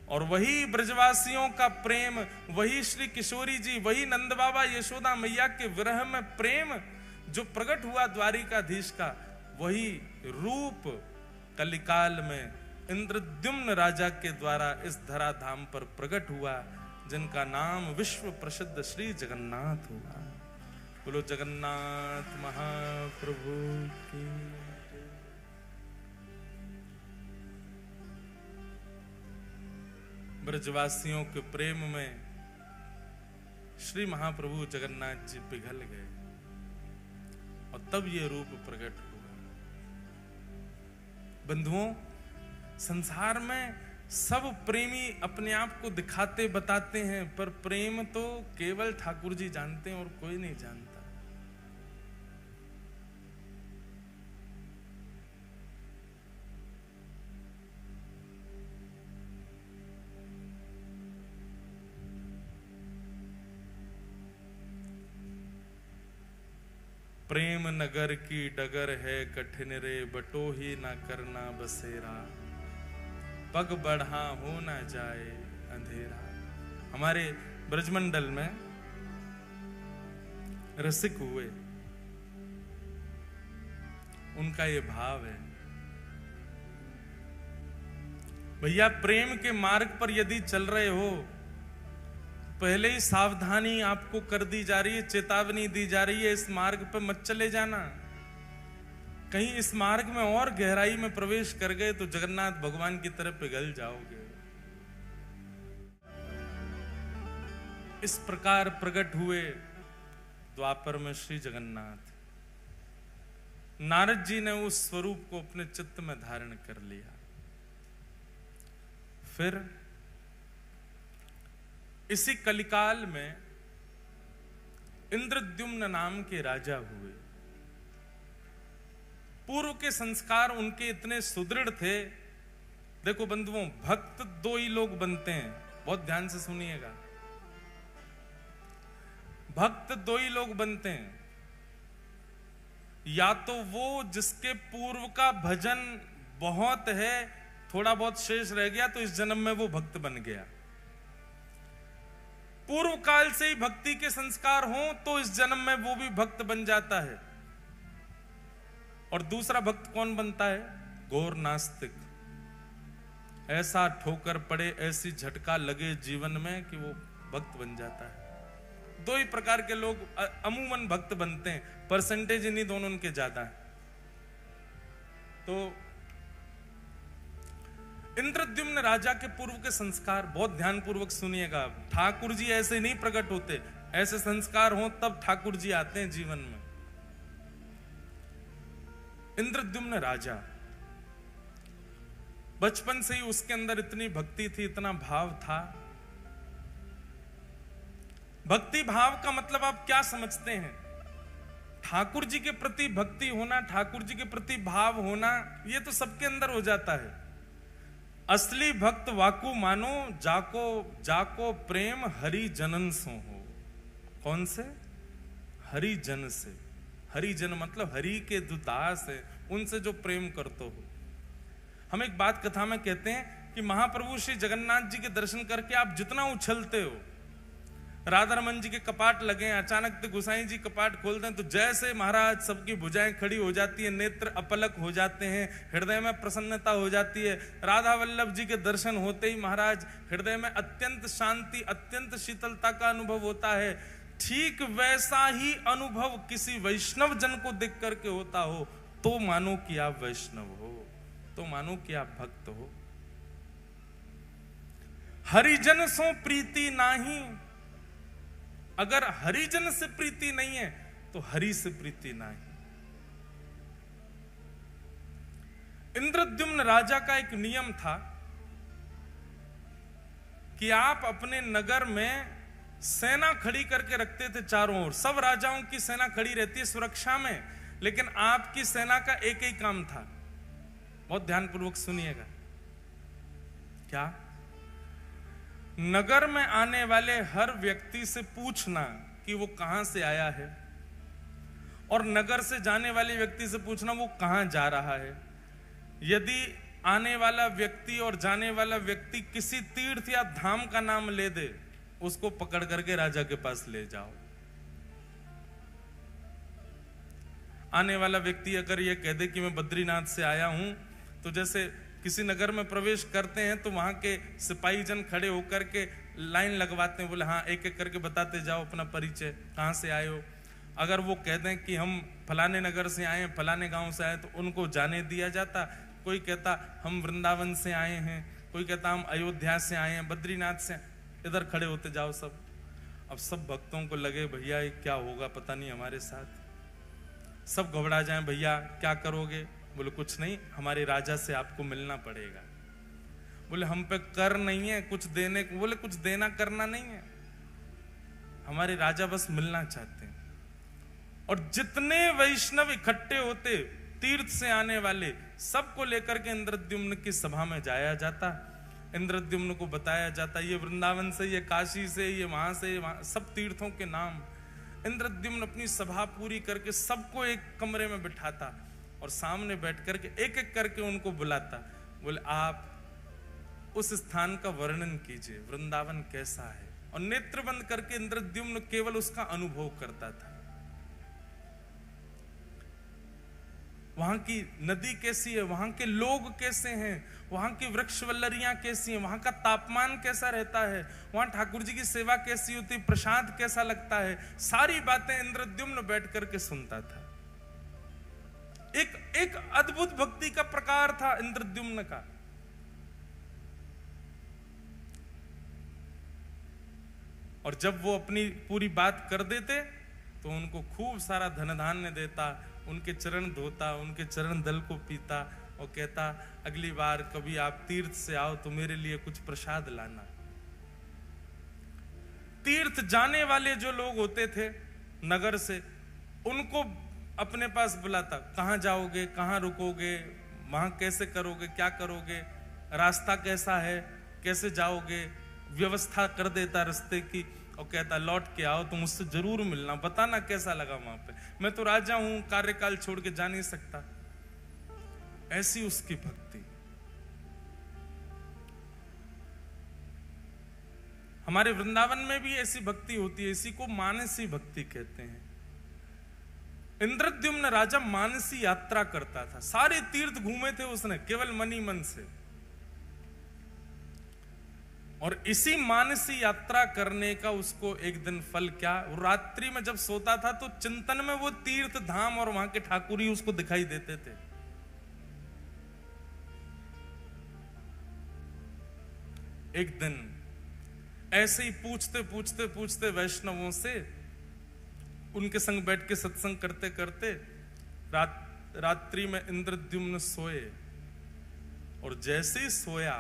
और वही ब्रजवासियों का प्रेम, वही श्री किशोरी जी, वही नंद बाबा यशोदा मैया के विरह में प्रेम जो प्रकट हुआ द्वारिकाधीश का, वही रूप कलिकाल में इंद्रद्युम्न राजा के द्वारा इस धराधाम पर प्रकट हुआ, जिनका नाम विश्व प्रसिद्ध श्री जगन्नाथ हुआ। बोलो जगन्नाथ महाप्रभु की। ब्रजवासियों के प्रेम में श्री महाप्रभु जगन्नाथ जी पिघल गए और तब ये रूप प्रकट हुआ। बंधुओं, संसार में सब प्रेमी अपने आप को दिखाते बताते हैं, पर प्रेम तो केवल ठाकुर जी जानते हैं और कोई नहीं जानता। प्रेम नगर की डगर है कठिन रे, बटो ही ना करना बसेरा, पग बढ़ा हो ना जाए अंधेरा। हमारे ब्रजमंडल में रसिक हुए, उनका ये भाव है, भैया प्रेम के मार्ग पर यदि चल रहे हो, पहले ही सावधानी आपको कर दी जा रही है, चेतावनी दी जा रही है, इस मार्ग पर मत चले जाना। कहीं इस मार्ग में और गहराई में प्रवेश कर गए तो जगन्नाथ भगवान की तरफ पिघल जाओगे। इस प्रकार प्रकट हुए द्वापर में श्री जगन्नाथ। नारद जी ने उस स्वरूप को अपने चित्त में धारण कर लिया। फिर इसी कलिकाल में इंद्रद्युम्न नाम के राजा हुए। पूर्व के संस्कार उनके इतने सुदृढ़ थे। देखो बंधुओं, भक्त दो ही लोग बनते हैं, बहुत ध्यान से सुनिएगा। भक्त दो ही लोग बनते हैं, या तो वो जिसके पूर्व का भजन बहुत है, थोड़ा बहुत शेष रह गया तो इस जन्म में वो भक्त बन गया। पूर्व काल से ही भक्ति के संस्कार हों तो इस जन्म में वो भी भक्त बन जाता है। और दूसरा भक्त कौन बनता है? घोर नास्तिक। ऐसा ठोकर पड़े, ऐसी झटका लगे जीवन में कि वो भक्त बन जाता है। दो ही प्रकार के लोग अमूमन भक्त बनते हैं, परसेंटेज इन्हीं दोनों के ज्यादा है। तो इंद्रद्युम्न राजा के पूर्व के संस्कार बहुत ध्यानपूर्वक सुनिएगा। ठाकुर जी ऐसे नहीं प्रकट होते, ऐसे संस्कार हो तब ठाकुर जी आते हैं जीवन में। इंद्रद्युम्न राजा, बचपन से ही उसके अंदर इतनी भक्ति थी, इतना भाव था। भक्ति भाव का मतलब आप क्या समझते हैं? ठाकुर जी के प्रति भक्ति होना, ठाकुर जी के प्रति भाव होना, ये तो सबके अंदर हो जाता है। असली भक्त वाकु मानो, जाको जाको प्रेम हरि जनन सो हो। कौन से? हरि जन से। हरि जन मतलब हरि के दुदास है, उनसे जो प्रेम करते हो। हम एक बात कथा में कहते हैं कि महाप्रभु श्री जगन्नाथ जी के दर्शन करके आप जितना उछलते हो, राधा रमन जी के कपाट लगे, अचानक तो गोसाई जी कपाट खोलते हैं तो जैसे महाराज सबकी भुजाएं खड़ी हो जाती है, नेत्र अपलक हो जाते हैं, हृदय में प्रसन्नता हो जाती है। राधा वल्लभ जी के दर्शन होते ही महाराज हृदय में अत्यंत शांति, अत्यंत शीतलता का अनुभव होता है। ठीक वैसा ही अनुभव किसी वैष्णव जन को देख करके होता हो तो मानो कि आप वैष्णव हो, तो मानो कि आप भक्त हो। हरिजन सो प्रीति नाही, अगर हरिजन से प्रीति नहीं है तो हरि से प्रीति नहीं। इंद्रद्युम्न राजा का एक नियम था कि आप अपने नगर में सेना खड़ी करके रखते थे चारों ओर। सब राजाओं की सेना खड़ी रहती है सुरक्षा में, लेकिन आपकी सेना का एक ही काम था, बहुत ध्यानपूर्वक सुनिएगा। क्या? नगर में आने वाले हर व्यक्ति से पूछना कि वो कहां से आया है, और नगर से जाने वाले व्यक्ति से पूछना वो कहां जा रहा है। यदि आने वाला व्यक्ति और जाने वाला व्यक्ति किसी तीर्थ या धाम का नाम ले दे, उसको पकड़ करके राजा के पास ले जाओ। आने वाला व्यक्ति अगर ये कह दे कि मैं बद्रीनाथ से आया हूं, तो जैसे किसी नगर में प्रवेश करते हैं तो वहां के सिपाही जन खड़े होकर के लाइन लगवाते हैं, बोले हाँ एक एक करके बताते जाओ अपना परिचय, कहां से आए हो। अगर वो कह दें कि हम फलाने नगर से आए हैं, फलाने गांव से आए, तो उनको जाने दिया जाता। कोई कहता हम वृंदावन से आए हैं, कोई कहता हम अयोध्या से आए हैं, बद्रीनाथ से, इधर खड़े होते जाओ सब। अब सब भक्तों को लगे भैया ये क्या होगा पता नहीं हमारे साथ, सब घबरा जाएं, भैया क्या करोगे? बोले कुछ नहीं, हमारे राजा से आपको मिलना पड़ेगा। बोले हम पे कर नहीं है कुछ देने को। बोले कुछ देना करना नहीं है, हमारे राजा बस मिलना चाहते हैं। और जितने वैष्णव इकट्ठे होते तीर्थ से आने वाले, सबको लेकर के इंद्रद्युम्न की सभा में जाया जाता। इंद्रद्युम्न को बताया जाता ये वृंदावन से, ये काशी से, ये वहां से, वहां सब तीर्थों के नाम। इंद्रद्युम्न अपनी सभा पूरी करके सबको एक कमरे में बिठाता और सामने बैठ करके एक एक करके उनको बुलाता। बोले आप उस स्थान का वर्णन कीजिए, वृंदावन कैसा है। और नेत्र बंद करके इंद्रद्युम्न केवल उसका अनुभव करता था। वहां की नदी कैसी है, वहां के लोग कैसे हैं, वहां की वृक्ष वल्लरियां कैसी हैं, वहां का तापमान कैसा रहता है, वहां ठाकुर जी की सेवा कैसी होती, प्रसाद कैसा लगता है, सारी बातें इंद्रद्युम्न बैठ करके सुनता था। एक अद्भुत भक्ति का प्रकार था इंद्रद्युम्न का। और जब वो अपनी पूरी बात कर देते तो उनको खूब सारा धन धान्य देता, उनके चरण धोता, उनके चरण दल को पीता और कहता अगली बार कभी आप तीर्थ से आओ तो मेरे लिए कुछ प्रसाद लाना। तीर्थ जाने वाले जो लोग होते थे नगर से, उनको अपने पास बुलाता, कहां जाओगे, कहां रुकोगे, वहां कैसे करोगे, क्या करोगे, रास्ता कैसा है, कैसे जाओगे, व्यवस्था कर देता रास्ते की। और कहता लौट के आओ तो मुझसे जरूर मिलना, बताना कैसा लगा वहां पे, मैं तो राजा हूं, कार्यकाल छोड़ के जा नहीं सकता। ऐसी उसकी भक्ति। हमारे वृंदावन में भी ऐसी भक्ति होती है, इसी को मानसी भक्ति कहते हैं। इंद्रद्युम्न राजा मानसी यात्रा करता था, सारे तीर्थ घूमे थे उसने केवल मन ही मन से। और इसी मानसी यात्रा करने का उसको एक दिन फल क्या, रात्रि में जब सोता था तो चिंतन में वो तीर्थ धाम और वहां के ठाकुर ही उसको दिखाई देते थे। एक दिन ऐसे ही पूछते पूछते पूछते वैष्णवों से, उनके संग बैठ के सत्संग करते करते रात्रि में इंद्रद्युम्न सोए। और जैसे ही सोया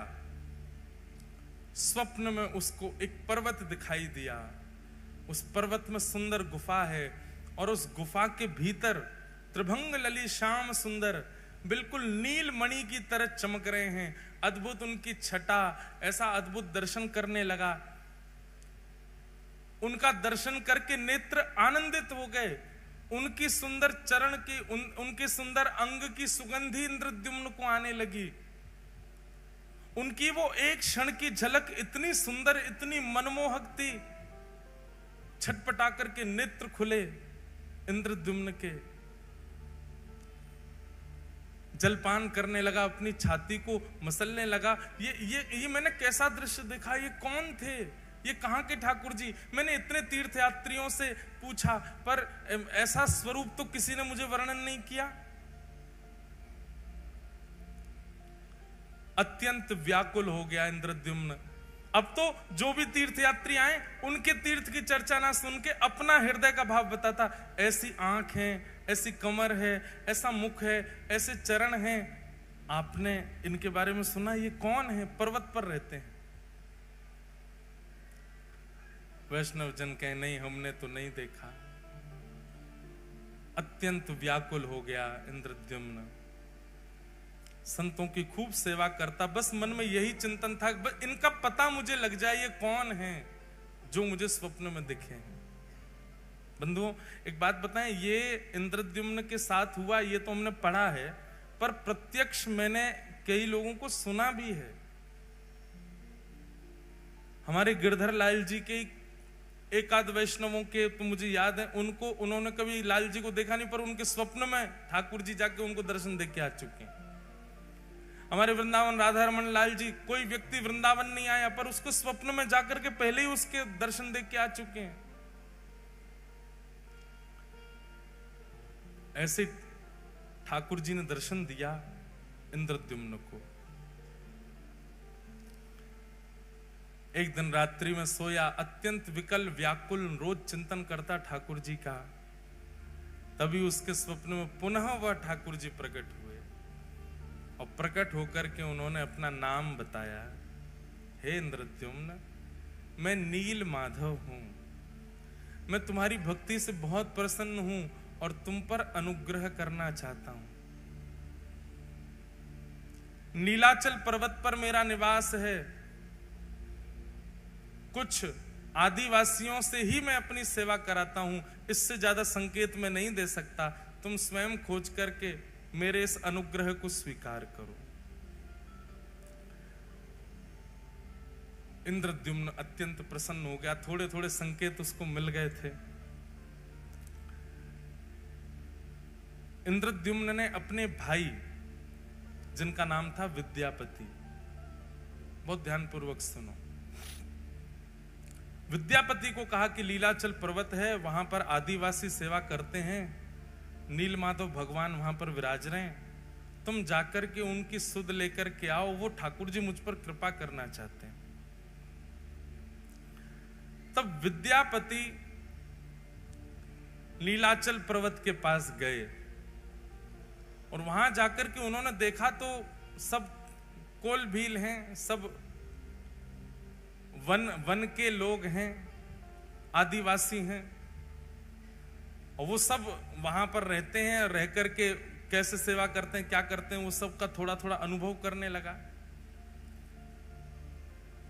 स्वप्न में उसको एक पर्वत दिखाई दिया। उस पर्वत में सुंदर गुफा है और उस गुफा के भीतर त्रिभंग लली श्याम सुंदर बिल्कुल नील मणि की तरह चमक रहे हैं। अद्भुत उनकी छटा, ऐसा अद्भुत दर्शन करने लगा। उनका दर्शन करके नेत्र आनंदित हो गए। उनकी सुंदर चरण की उनके सुंदर अंग की सुगंधी इंद्रद्युम्न को आने लगी। उनकी वो एक क्षण की झलक इतनी सुंदर, इतनी मनमोहक थी। छटपटा करके नेत्र खुले इंद्रद्युम्न के, जलपान करने लगा, अपनी छाती को मसलने लगा। ये मैंने कैसा दृश्य देखा, ये कौन थे, ये कहां के ठाकुर जी। मैंने इतने तीर्थयात्रियों से पूछा पर ऐसा स्वरूप तो किसी ने मुझे वर्णन नहीं किया। अत्यंत व्याकुल हो गया इंद्रद्युम्न। अब तो जो भी तीर्थयात्री आए उनके तीर्थ की चर्चा ना सुन के अपना हृदय का भाव बताता। ऐसी आंख है, ऐसी कमर है, ऐसा मुख है, ऐसे चरण हैं, आपने इनके बारे में सुना, ये कौन है, पर्वत पर रहते हैं। वैष्णव जन कहे नहीं, हमने तो नहीं देखा। अत्यंत व्याकुल हो गया इंद्रद्युम्न। संतों की खूब सेवा करता, बस मन में यही चिंतन था, बस इनका पता मुझे लग जाए, ये कौन है जो मुझे स्वप्न में दिखे। बंधुओं एक बात बताएं, ये इंद्रद्युम्न के साथ हुआ ये तो हमने पढ़ा है, पर प्रत्यक्ष मैंने कई लोगों को सुना भी है। हमारे गिरधर लाल जी के एक आध वैष्णवों के तो मुझे याद है, उन्होंने कभी लाल जी को देखा नहीं, पर उनके स्वप्न में ठाकुर जी जाके उनको दर्शन दे के आ चुके हैं। हमारे वृंदावन राधा रमन लाल जी, कोई व्यक्ति वृंदावन नहीं आया पर उसको स्वप्न में जाकर के पहले ही उसके दर्शन दे के आ चुके हैं। ऐसे ठाकुर जी ने दर्शन दिया इंद्रद्युम्न को। एक दिन रात्रि में सोया, अत्यंत विकल व्याकुल रोज चिंतन करता ठाकुर जी का। तभी उसके स्वप्न में पुनः वह ठाकुर जी प्रकट हुए और प्रकट होकर के उन्होंने अपना नाम बताया, हे इंद्रद्युम्न, मैं नील माधव हूं, मैं तुम्हारी भक्ति से बहुत प्रसन्न हूं और तुम पर अनुग्रह करना चाहता हूं। नीलाचल पर्वत पर मेरा निवास है, कुछ आदिवासियों से ही मैं अपनी सेवा कराता हूं, इससे ज्यादा संकेत मैं नहीं दे सकता, तुम स्वयं खोज करके मेरे इस अनुग्रह को स्वीकार करो। इंद्रद्युम्न अत्यंत प्रसन्न हो गया, थोड़े थोड़े संकेत उसको मिल गए थे। इंद्रद्युम्न ने अपने भाई, जिनका नाम था विद्यापति, बहुत ध्यानपूर्वक सुनो, विद्यापति को कहा कि लीलाचल पर्वत है, वहां पर आदिवासी सेवा करते हैं, नीलमाधव भगवान वहां पर विराज रहे हैं, तुम जाकर के उनकी सुध लेकर के आओ, वो ठाकुर जी मुझ पर कृपा करना चाहते हैं। तब विद्यापति नीलाचल पर्वत के पास गए और वहां जाकर के उन्होंने देखा तो सब कोल भील हैं, सब वन के लोग हैं, आदिवासी हैं, और वो सब वहां पर रहते हैं, रह करके कैसे सेवा करते हैं, क्या करते हैं, वो सब का थोड़ा थोड़ा अनुभव करने लगा।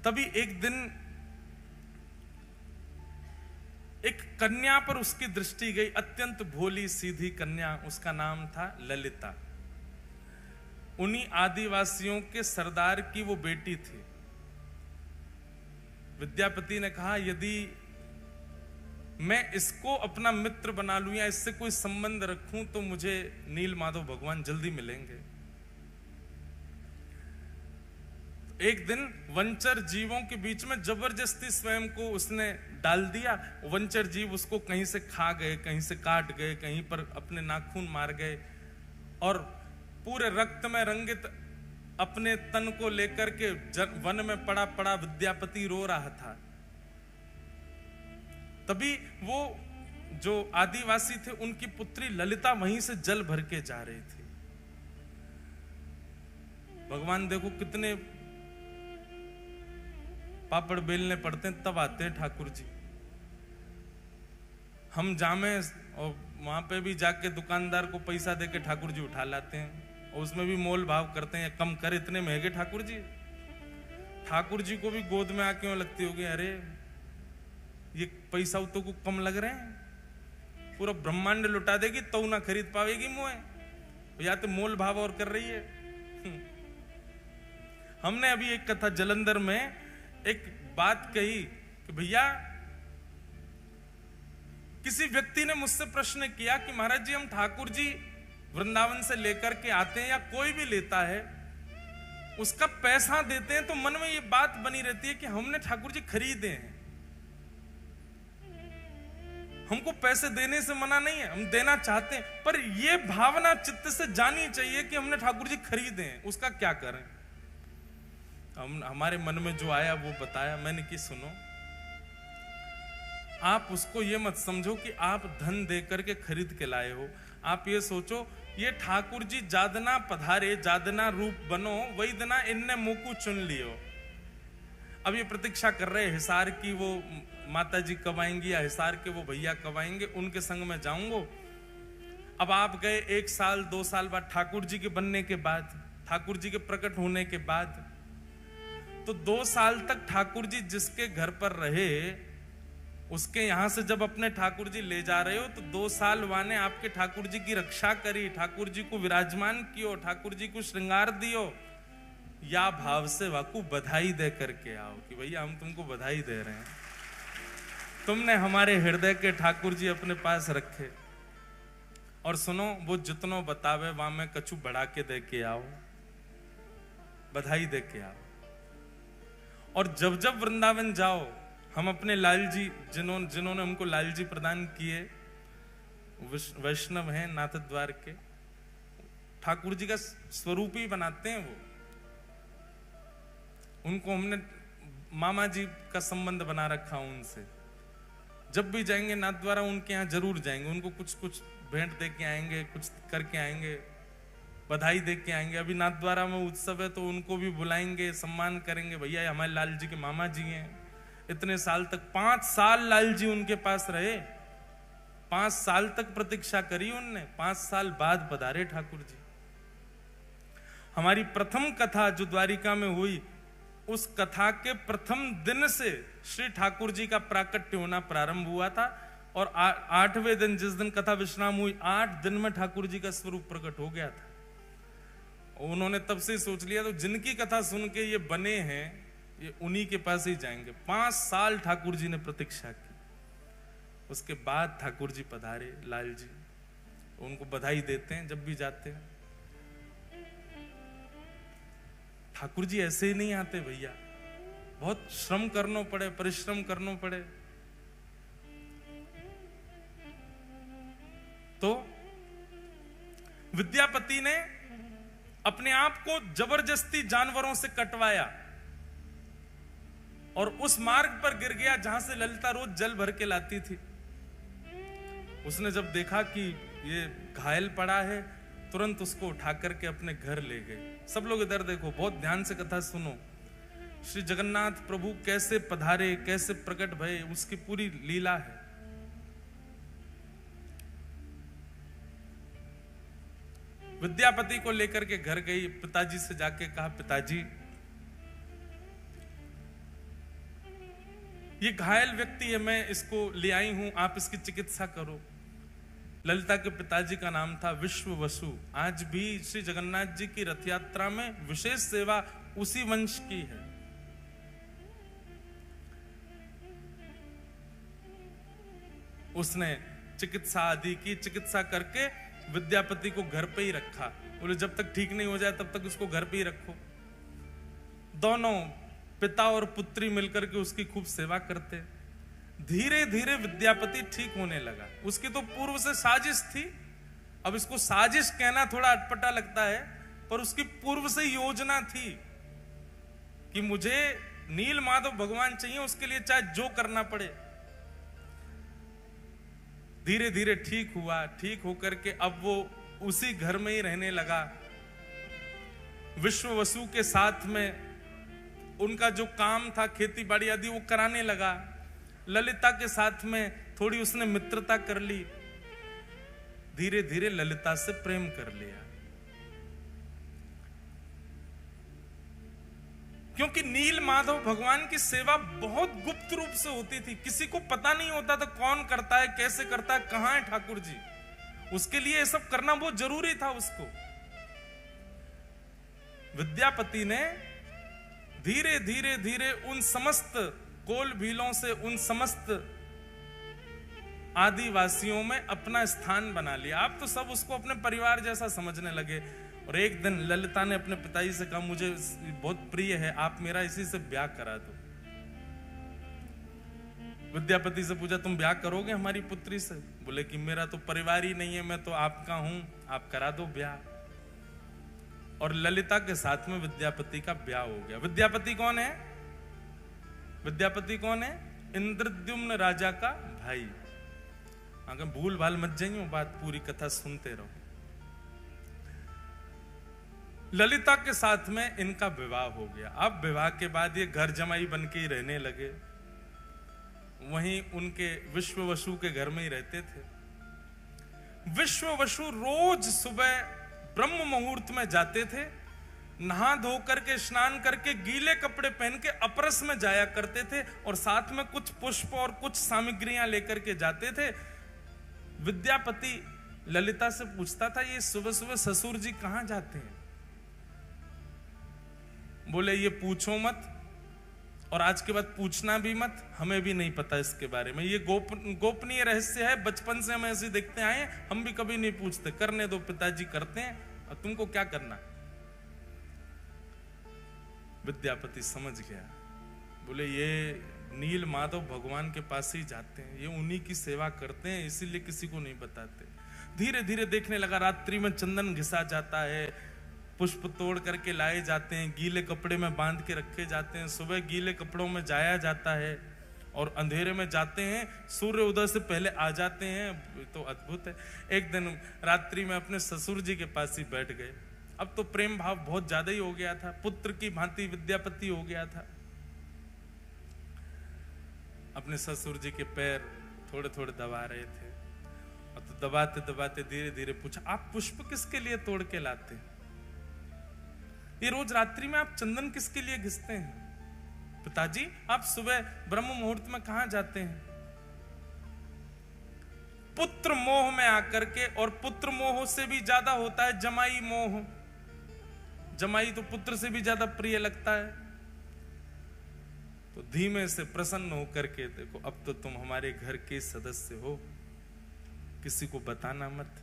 तभी एक दिन एक कन्या पर उसकी दृष्टि गई, अत्यंत भोली सीधी कन्या, उसका नाम था ललिता। उन्हीं आदिवासियों के सरदार की वो बेटी थी। विद्यापति ने कहा, यदि मैं इसको अपना मित्र बना लूं या इससे कोई संबंध रखूं तो मुझे नील माधव भगवान जल्दी मिलेंगे। एक दिन वंचर जीवों के बीच में जबरदस्ती स्वयं को उसने डाल दिया। वंचर जीव उसको कहीं से खा गए, कहीं से काट गए, कहीं पर अपने नाखून मार गए और पूरे रक्त में रंगित अपने तन को लेकर के वन में पड़ा पड़ा विद्यापति रो रहा था। तभी वो जो आदिवासी थे, उनकी पुत्री ललिता वहीं से जल भर के जा रही थी। भगवान देखो कितने पापड़ बेलने पड़ते हैं तब आते हैं ठाकुर जी। हम जामे और वहां पे भी जाके दुकानदार को पैसा देके ठाकुर जी उठा लाते हैं और उसमें भी मोल भाव करते हैं, कम कर, इतने महंगे ठाकुर जी। ठाकुर जी को भी गोद में आके लगती होगी, अरे ये पैसा तो को कम लग रहे हैं, पूरा ब्रह्मांड लुटा देगी तो ना खरीद पावेगी मुए, या तो मोल भाव और कर रही है। हमने अभी एक कथा जलंधर में एक बात कही कि भैया, किसी व्यक्ति ने मुझसे प्रश्न किया कि महाराज जी, हम ठाकुर जी वृंदावन से लेकर के आते हैं या कोई भी लेता है, उसका पैसा देते हैं तो मन में ये बात बनी रहती है कि हमने ठाकुर जी खरीदे हैं। हमको पैसे देने से मना नहीं है, हम देना चाहते हैं, पर यह भावना चित्त से जानी चाहिए कि हमने ठाकुर जी खरीदे हैं। उसका क्या करें? हमारे मन में जो आया वो बताया मैंने कि सुनो, आप उसको ये मत समझो कि आप धन दे करके खरीद के लाए हो। आप ये सोचो, ये ठाकुर जी जादना पधारे, जादना रूप बनो, वही दना इनने मुकु चुन लियो। अब ये प्रतीक्षा कर रहे हिसार की वो माता जी कब आएंगी या हिसार के वो भैया कब आएंगे, उनके संग में जाऊंगा। अब आप गए 1 साल 2 साल बाद, ठाकुर जी के बनने के बाद, ठाकुर जी के प्रकट होने के बाद, तो 2 साल तक ठाकुर जी जिसके घर पर रहे, उसके यहां से जब अपने ठाकुर जी ले जा रहे हो तो 2 साल वाने आपके ठाकुर जी की रक्षा करी, ठाकुर जी को विराजमान कियो, ठाकुर जी को श्रृंगार दियो, या भाव से वाकू बधाई दे करके आओ कि भैया हम तुमको बधाई दे रहे हैं, तुमने हमारे हृदय के ठाकुर जी अपने पास रखे। और सुनो, वो जितनो बतावे वहां में कछु बढ़ा के दे के आओ, बधाई दे के आओ। और जब जब वृंदावन जाओ, हम अपने लाल जी जिन्होंने हमको लाल जी प्रदान किए, वैष्णव हैं नाथ द्वार के, ठाकुर जी का स्वरूप ही बनाते हैं वो। उनको हमने मामा जी का संबंध बना रखा हूं उनसे। जब भी जाएंगे नाथद्वारा उनके यहाँ जरूर जाएंगे, उनको कुछ कुछ भेंट दे के आएंगे, कुछ करके आएंगे, बधाई दे के आएंगे। अभी नाथद्वारा में उत्सव है तो उनको भी बुलाएंगे, सम्मान करेंगे। भैया हमारे लाल जी के मामा जी हैं, इतने साल तक 5 साल लाल जी उनके पास रहे, 5 साल तक प्रतीक्षा करी उनने, 5 साल बाद पधारे ठाकुर जी। हमारी प्रथम कथा जो द्वारिका में हुई, उस कथा के प्रथम दिन से श्री ठाकुर जी का प्राकट्य होना प्रारंभ हुआ था और 8वें दिन जिस दिन कथा विश्राम हुई, 8 दिन में ठाकुर जी का स्वरूप प्रकट हो गया था। उन्होंने तब से सोच लिया तो जिनकी कथा सुन के ये बने हैं ये उन्हीं के पास ही जाएंगे। 5 साल ठाकुर जी ने प्रतीक्षा की, उसके बाद ठाकुर जी पधारे लाल जी। उनको बधाई देते हैं जब भी जाते हैं। ठाकुर जी ऐसे ही नहीं आते भैया, बहुत श्रम करना पड़े, परिश्रम करना पड़े। तो विद्यापति ने अपने आप को जबरदस्ती जानवरों से कटवाया और उस मार्ग पर गिर गया जहां से ललिता रोज जल भर के लाती थी। उसने जब देखा कि ये घायल पड़ा है, तुरंत उसको उठा करके अपने घर ले गए। सब लोग इधर देखो, बहुत ध्यान से कथा सुनो। श्री जगन्नाथ प्रभु कैसे पधारे, कैसे प्रकट भये, उसकी पूरी लीला है। विद्यापति को लेकर के घर गई, पिताजी से जाके कहा, पिताजी ये घायल व्यक्ति है, मैं इसको ले आई हूं, आप इसकी चिकित्सा करो। ललिता के पिताजी का नाम था विश्व वसु। आज भी श्री जगन्नाथ जी की रथ यात्रा में विशेष सेवा उसी वंश की है। उसने चिकित्सा आदि की, चिकित्सा करके विद्यापति को घर पे ही रखा। बोले जब तक ठीक नहीं हो जाए तब तक उसको घर पे ही रखो। दोनों पिता और पुत्री मिलकर के उसकी खूब सेवा करते। धीरे धीरे विद्यापति ठीक होने लगा। उसकी तो पूर्व से साजिश थी, अब इसको साजिश कहना थोड़ा अटपटा लगता है, पर उसकी पूर्व से योजना थी कि मुझे नील माधव भगवान चाहिए, उसके लिए चाहे जो करना पड़े। धीरे धीरे ठीक हुआ, ठीक होकर के अब वो उसी घर में ही रहने लगा। विश्व वसु के साथ में उनका जो काम था खेती बाड़ी आदि वो कराने लगा। ललिता के साथ में थोड़ी उसने मित्रता कर ली। धीरे धीरे ललिता से प्रेम कर लिया, क्योंकि नील माधव भगवान की सेवा बहुत गुप्त रूप से होती थी। किसी को पता नहीं होता था कौन करता है, कैसे करता है, कहां है ठाकुर जी। उसके लिए ये सब करना बहुत जरूरी था उसको। विद्यापति ने धीरे धीरे धीरे उन समस्त कोल भीलों से, उन समस्त आदिवासियों में अपना स्थान बना लिया। आप तो सब उसको अपने परिवार जैसा समझने लगे। और एक दिन ललिता ने अपने पिताजी से कहा, मुझे बहुत प्रिय है, आप मेरा इसी से ब्याह करा दो। विद्यापति से पूछा, तुम ब्याह करोगे हमारी पुत्री से? बोले कि मेरा तो परिवार ही नहीं है, मैं तो आपका हूं, आप करा दो ब्याह। और ललिता के साथ में विद्यापति का ब्याह हो गया। विद्यापति कौन है? विद्यापति कौन है? इंद्रद्युम्न राजा का भाई। अगर भूल भाल मत जाइए, बात पूरी कथा सुनते रहो। ललिता के साथ में इनका विवाह हो गया। अब विवाह के बाद ये घर जमाई बन के ही रहने लगे। वहीं उनके विश्व वसु के घर में ही रहते थे। विश्व वसु रोज सुबह ब्रह्म मुहूर्त में जाते थे, नहा धो करके स्नान करके गीले कपड़े पहन के अपरस में जाया करते थे और साथ में कुछ पुष्प और कुछ सामग्रियां लेकर के जाते थे। विद्यापति ललिता से पूछता था, ये सुबह सुबह ससुर जी कहां जाते हैं? बोले ये पूछो मत, और आज के बाद पूछना भी मत, हमें भी नहीं पता इसके बारे में। ये गोपनीय रहस्य है, बचपन से हम ऐसे देखते आए, हम भी कभी नहीं पूछते। करने दो, पिताजी करते हैं, और तुमको क्या करना। विद्यापति समझ गया। बोले ये नील माधव भगवान के पास ही जाते हैं, ये उन्हीं की सेवा करते हैं, इसीलिए किसी को नहीं बताते। धीरे धीरे देखने लगा, रात्रि में चंदन घिसा जाता है, पुष्प तोड़ करके लाए जाते हैं, गीले कपड़े में बांध के रखे जाते हैं, सुबह गीले कपड़ों में जाया जाता है और अंधेरे में जाते हैं, सूर्य उदय से पहले आ जाते हैं। तो अद्भुत है। एक दिन रात्रि में अपने ससुर जी के पास ही बैठ गए। अब तो प्रेम भाव बहुत ज्यादा ही हो गया था, पुत्र की भांति विद्यापति हो गया था। अपने ससुर जी के पैर थोड़े थोड़े दबा रहे थे और तो दबाते दबाते धीरे धीरे पूछा, आप पुष्प किसके लिए तोड़ के लाते हैं? ये रोज रात्रि में आप चंदन किसके लिए घिसते हैं? पिताजी आप सुबह ब्रह्म मुहूर्त में कहां जाते हैं? पुत्र मोह में आकर के, और पुत्र मोह से भी ज्यादा होता है जमाई मोह। जमाई तो पुत्र से भी ज्यादा प्रिय लगता है। तो धीमे से प्रसन्न होकर के देखो, अब तो तुम हमारे घर के सदस्य हो, किसी को बताना मत,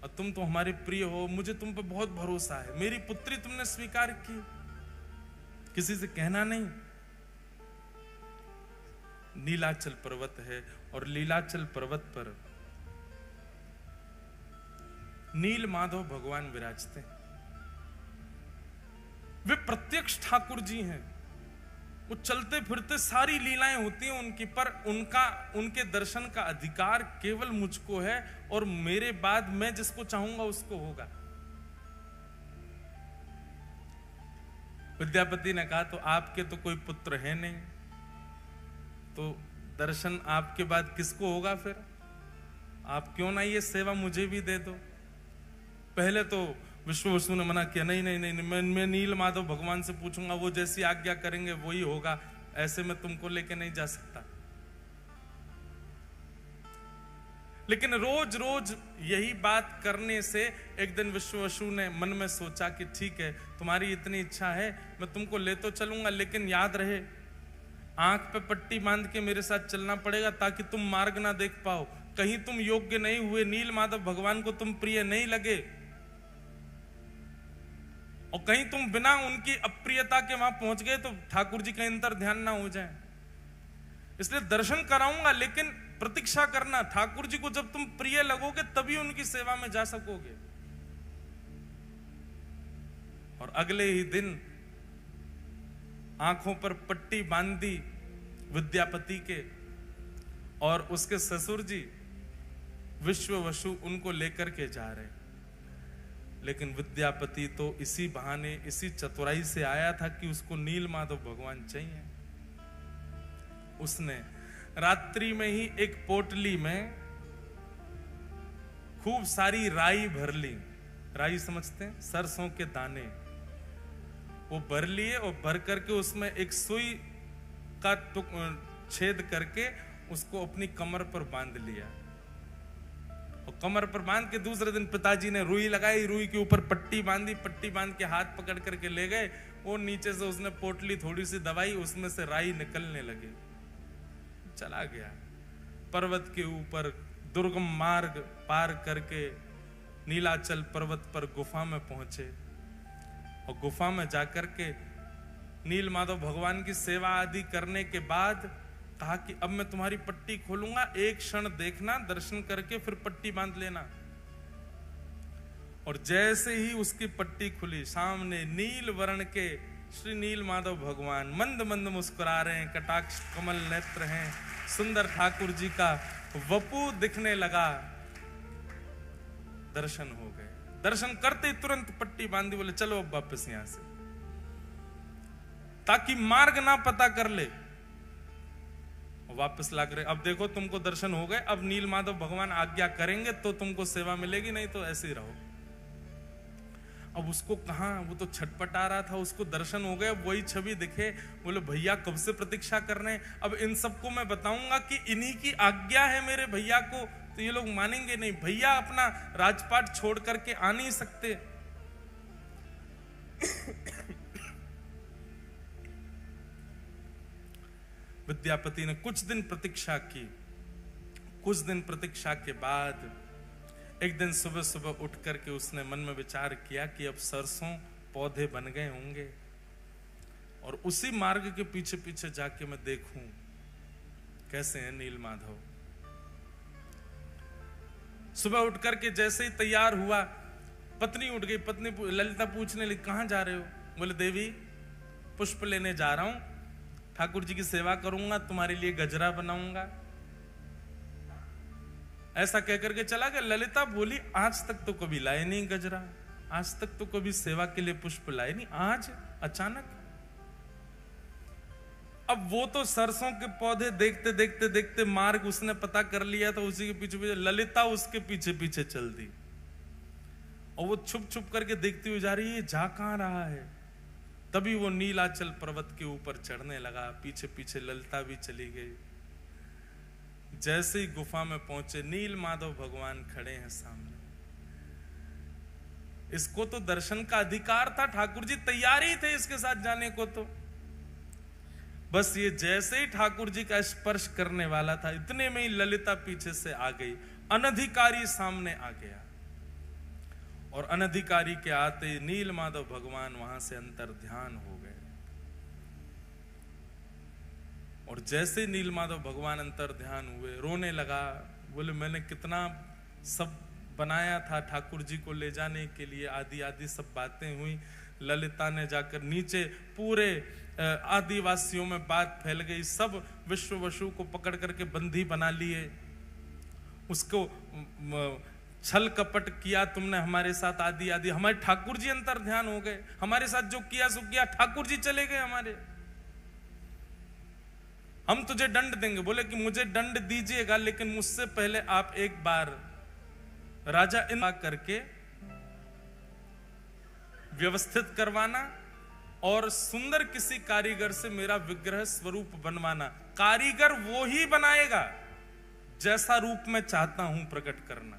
और तुम तो हमारे प्रिय हो, मुझे तुम पे बहुत भरोसा है, मेरी पुत्री तुमने स्वीकार की, किसी से कहना नहीं। नीलाचल पर्वत है और लीलाचल पर्वत पर नील माधव भगवान विराजते हैं। वे प्रत्यक्ष ठाकुर जी हैं। वो चलते फिरते सारी लीलाएं होती हैं उनकी, पर उनके दर्शन का अधिकार केवल मुझको है, और मेरे बाद मैं जिसको चाहूंगा उसको होगा। विद्यापति ने कहा, तो आपके तो कोई पुत्र है नहीं, तो दर्शन आपके बाद किसको होगा? फिर आप क्यों ना ये सेवा मुझे भी दे दो। पहले तो विश्ववसु ने मना किया, नहीं नहीं नहीं, मैं नील माधव भगवान से पूछूंगा, वो जैसी आज्ञा करेंगे वही होगा, ऐसे में तुमको लेके नहीं जा सकता। लेकिन रोज रोज यही बात करने से एक दिन विश्ववसु ने मन में सोचा कि ठीक है, तुम्हारी इतनी इच्छा है, मैं तुमको ले तो चलूंगा, लेकिन याद रहे आंख पे पट्टी बांध के मेरे साथ चलना पड़ेगा, ताकि तुम मार्ग ना देख पाओ। कहीं तुम योग्य नहीं हुए, नील माधव भगवान को तुम प्रिय नहीं लगे, और कहीं तुम बिना उनकी अप्रियता के वहां पहुंच गए तो ठाकुर जी कहीं अंतर ध्यान ना हो जाए। इसलिए दर्शन कराऊंगा, लेकिन प्रतीक्षा करना, ठाकुर जी को जब तुम प्रिय लगोगे तभी उनकी सेवा में जा सकोगे। और अगले ही दिन आंखों पर पट्टी बांधी विद्यापति के, और उसके ससुर जी विश्ववसु उनको लेकर के जा रहे। लेकिन विद्यापति तो इसी बहाने, इसी चतुराई से आया था कि उसको नील माधव भगवान चाहिए। उसने रात्रि में ही एक पोटली में खूब सारी राई भर ली। राई समझते हैं, सरसों के दाने, वो भर लिए, और भर करके उसमें एक सुई का छेद करके उसको अपनी कमर पर बांध लिया। और कमर पर बांध के दूसरे दिन पिताजी ने रुई लगाई, रुई के ऊपर पट्टी बांधी, पट्टी बांध के हाथ पकड़ करके ले गए, और नीचे से उसने पोटली थोड़ी सी दबाई, उसमें से राई निकलने लगे। चला गया पर्वत के ऊपर, दुर्गम मार्ग पार करके नीलाचल पर्वत पर गुफा में पहुंचे, और गुफा में जाकर के नील माधव भगवान की सेवा आदि करने के बाद कहा कि अब मैं तुम्हारी पट्टी खोलूंगा, एक क्षण देखना, दर्शन करके फिर पट्टी बांध लेना। और जैसे ही उसकी पट्टी खुली, सामने नील वर्ण के श्री नील माधव भगवान मंद मंद मुस्कुरा रहे हैं, कटाक्ष कमल नेत्र हैं, सुंदर ठाकुर जी का वपु दिखने लगा। दर्शन हो गए। दर्शन करते ही तुरंत पट्टी बांधी, बोले चलो अब वापस यहां से, ताकि मार्ग ना पता कर ले। वापस लाग रहे, अब देखो तुमको दर्शन हो गए, अब नील माधव भगवान आज्ञा करेंगे तो तुमको सेवा मिलेगी, नहीं तो ऐसे ही रहो। अब उसको कहां, वो तो छटपटा रहा था, उसको दर्शन हो गए, वही छवि दिखे, बोले भैया कब से प्रतीक्षा कर रहे हैं, अब इन सबको मैं बताऊंगा कि इन्हीं की आज्ञा है मेरे भैया को, तो ये लोग मानेंगे नहीं। भैया अपना राजपाट छोड़ करके आ नहीं सकते। विद्यापति ने कुछ दिन प्रतीक्षा की। कुछ दिन प्रतीक्षा के बाद एक दिन सुबह सुबह उठ करके उसने मन में विचार किया कि अब सरसों पौधे बन गए होंगे, और उसी मार्ग के पीछे पीछे जाके मैं देखूं कैसे है नील माधव। सुबह उठ करके जैसे ही तैयार हुआ, पत्नी उठ गई, पत्नी ललिता पूछने लगी कहां जा रहे हो? बोले देवी पुष्प लेने जा रहा हूं, ठाकुर जी की सेवा करूंगा, तुम्हारे लिए गजरा बनाऊंगा। ऐसा कहकर के चला गया। ललिता बोली आज तक तो कभी लाए नहीं गजरा, आज तक तो कभी सेवा के लिए पुष्प लाए नहीं, आज अचानक। अब वो तो सरसों के पौधे देखते देखते देखते मार्ग उसने पता कर लिया, तो उसी के पीछे पीछे ललिता उसके पीछे पीछे चल दी, और वो छुप छुप करके देखती हुई जा रही है, जा कहां रहा है। तभी वो नीलाचल पर्वत के ऊपर चढ़ने लगा, पीछे पीछे ललिता भी चली गई। जैसे ही गुफा में पहुंचे, नील माधव भगवान खड़े हैं सामने। इसको तो दर्शन का अधिकार था, ठाकुर जी तैयार ही थे इसके साथ जाने को। तो बस ये जैसे ही ठाकुर जी का स्पर्श करने वाला था, इतने में ही ललिता पीछे से आ गई, अनधिकारी सामने आ गया। और अनधिकारी के आते नील माधव भगवान वहां से अंतर ध्यान हो गए। और जैसे नील माधव भगवान अंतर ध्यान हुए, रोने लगा। बोले मैंने कितना सब बनाया था ठाकुर जी को ले जाने के लिए, आदि आदि सब बातें हुई। ललिता ने जाकर नीचे पूरे आदिवासियों में बात फैल गई, सब विश्ववसु को पकड़ करके बंदी बना लिए, उसको छल कपट किया तुमने हमारे साथ, आदि आदि। हमारे ठाकुर जी अंतर ध्यान हो गए, हमारे साथ जो किया सो किया, ठाकुर जी चले गए हमारे। हम तुझे दंड देंगे। बोले कि मुझे दंड दीजिएगा, लेकिन मुझसे पहले आप एक बार राजा इंद्र करके व्यवस्थित करवाना और सुंदर किसी कारीगर से मेरा विग्रह स्वरूप बनवाना। कारीगर वो ही बनाएगा जैसा रूप मैं चाहता हूं प्रकट करना,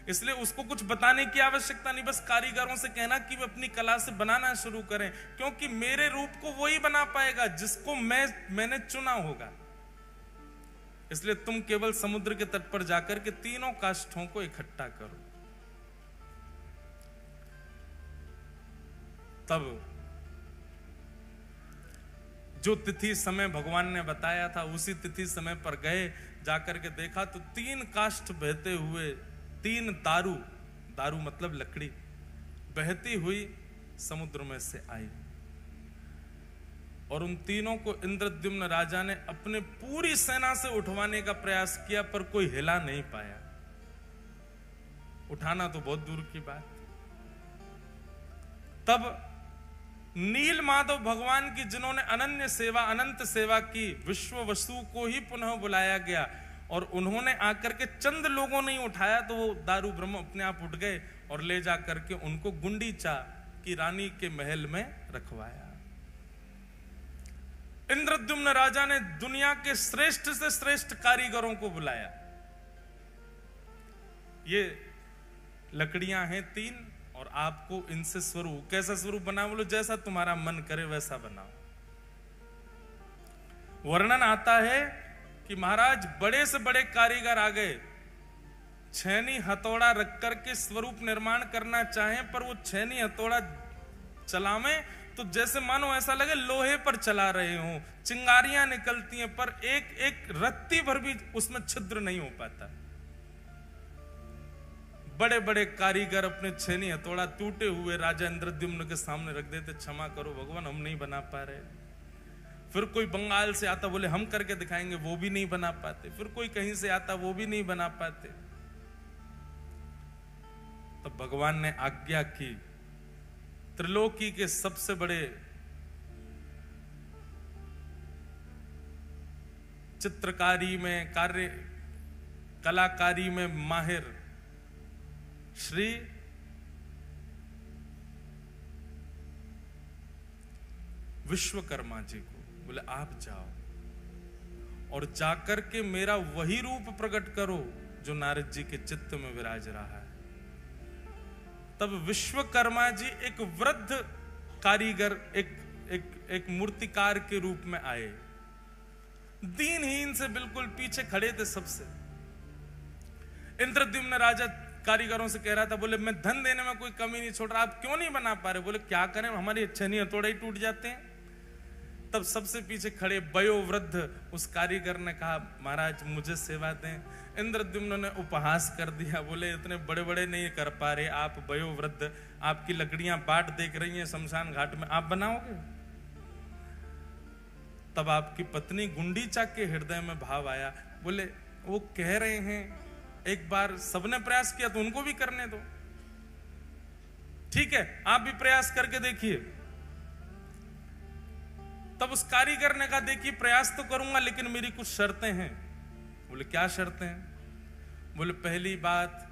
इसलिए उसको कुछ बताने की आवश्यकता नहीं। बस कारीगरों से कहना कि वे अपनी कला से बनाना शुरू करें, क्योंकि मेरे रूप को वही बना पाएगा जिसको मैंने चुना होगा। इसलिए तुम केवल समुद्र के तट पर जाकर के तीनों काष्ठों को इकट्ठा करो। तब जो तिथि समय भगवान ने बताया था, उसी तिथि समय पर गए, जाकर के देखा तो 3 काष्ठ बहते हुए, 3 दारू, दारू मतलब लकड़ी, बहती हुई समुद्र में से आई। और उन तीनों को इंद्रद्युम्न राजा ने अपने पूरी सेना से उठवाने का प्रयास किया, पर कोई हिला नहीं पाया। उठाना तो बहुत दूर की बात। तब नील माधव भगवान की, जिन्होंने अनन्य सेवा, अनंत सेवा की, विश्ववसु को ही पुनः बुलाया गया, और उन्होंने आकर के चंद लोगों ने उठाया, तो वो दारू ब्रह्म अपने आप उठ गए और ले जाकर के उनको गुंडीचा की रानी के महल में रखवाया। इंद्रद्युम्न राजा ने दुनिया के श्रेष्ठ से श्रेष्ठ कारीगरों को बुलाया। ये लकड़ियां हैं 3, और आपको इनसे स्वरूप, कैसा स्वरूप बना, बोलो जैसा तुम्हारा मन करे वैसा बनाओ। वर्णन आता है कि महाराज बड़े से बड़े कारीगर आ गए, छेनी हथौड़ा रख करके स्वरूप निर्माण करना चाहें, पर वो छेनी हथौड़ा चलावे तो जैसे मानो ऐसा लगे लोहे पर चला रहे हो, चिंगारियां निकलती हैं, पर एक एक रत्ती भर भी उसमें छिद्र नहीं हो पाता। बड़े बड़े कारीगर अपने छेनी हथौड़ा टूटे हुए राजा इंद्रद्युम्न के सामने रख देते, क्षमा करो भगवान हम नहीं बना पा रहे। फिर कोई बंगाल से आता, बोले हम करके दिखाएंगे, वो भी नहीं बना पाते। फिर कोई कहीं से आता, वो भी नहीं बना पाते। तो भगवान ने आज्ञा की, त्रिलोकी के सबसे बड़े चित्रकारी में, कार्य कलाकारी में माहिर श्री विश्वकर्मा जी को बोले आप जाओ और जाकर के मेरा वही रूप प्रकट करो जो नारद जी के चित्त में विराज रहा है। तब विश्वकर्मा जी एक वृद्ध कारीगर, एक मूर्तिकार के रूप में आए, दीनहीन से बिल्कुल पीछे खड़े थे सबसे। इंद्रद्युम्न राजा कारीगरों से कह रहा था, बोले मैं धन देने में कोई कमी नहीं छोड़ रहा, आप क्यों नहीं बना पा रहे? बोले क्या करें, हमारी छेनी हथौड़े ही टूट जाते हैं, तब सबसे पीछे खड़े वयोवृद्ध उस कारीगर ने कहा, महाराज मुझे सेवा दें। इंद्रद्युम्न ने उपहास कर दिया, बोले इतने बड़े बड़े नहीं कर पा रहे आप वयोवृद्ध, आपकी लकड़ियां बाट देख रही हैं शमशान घाट में, आप बनाओगे? तब आपकी पत्नी गुंडीचा के हृदय में भाव आया, बोले वो कह रहे हैं, एक बार सबने प्रयास किया तो उनको भी करने दो, ठीक है आप भी प्रयास करके देखिए। तब उस कारीगर ने कहा, देखिए प्रयास तो करूंगा लेकिन मेरी कुछ शर्तें हैं। बोले क्या शर्तें हैं? बोले पहली बात,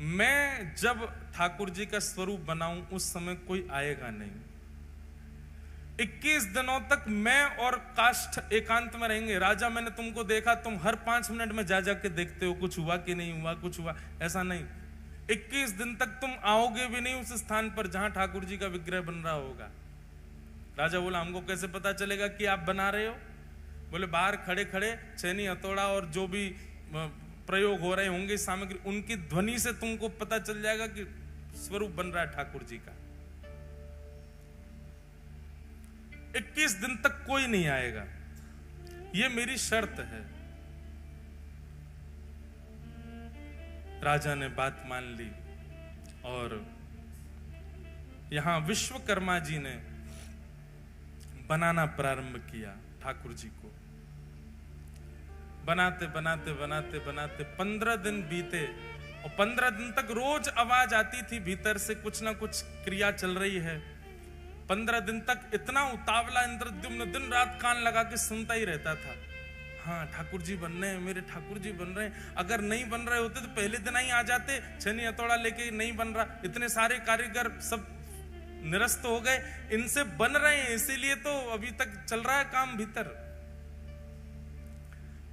मैं जब ठाकुर जी का स्वरूप बनाऊं उस समय कोई आएगा नहीं। 21 दिनों तक मैं और काष्ठ एकांत में रहेंगे। राजा मैंने तुमको देखा, तुम हर 5 मिनट में जा जाके देखते हो कुछ हुआ कि नहीं हुआ, कुछ हुआ, ऐसा नहीं। 21 दिन तक तुम आओगे भी नहीं उस स्थान पर जहां ठाकुर जी का विग्रह बन रहा होगा। राजा बोला, हमको कैसे पता चलेगा कि आप बना रहे हो? बोले बाहर खड़े खड़े छेनी हथौड़ा और जो भी प्रयोग हो रहे होंगे सामग्री, उनकी ध्वनि से तुमको पता चल जाएगा कि स्वरूप बन रहा है ठाकुर जी का। 21 दिन तक कोई नहीं आएगा, ये मेरी शर्त है। राजा ने बात मान ली और यहां विश्वकर्मा जी ने बनाना प्रारंभ किया ठाकुर जी को। बनाते बनाते बनाते बनाते 15 दिन बीते और 15 दिन तक रोज आवाज आती थी भीतर से, कुछ ना कुछ क्रिया चल रही है। 15 दिन तक इतना उतावला इंद्रद्युम्न दिन रात कान लगा के सुनता ही रहता था, हाँ ठाकुर जी बन रहे हैं, मेरे ठाकुर जी बन रहे हैं। अगर नहीं बन रहे होते तो पहले दिन ही आ जाते, छेनी हथौड़ा लेके नहीं बन रहा, इतने सारे कारीगर सब निरस्त हो गए, इनसे बन रहे हैं इसीलिए तो अभी तक चल रहा है काम भीतर।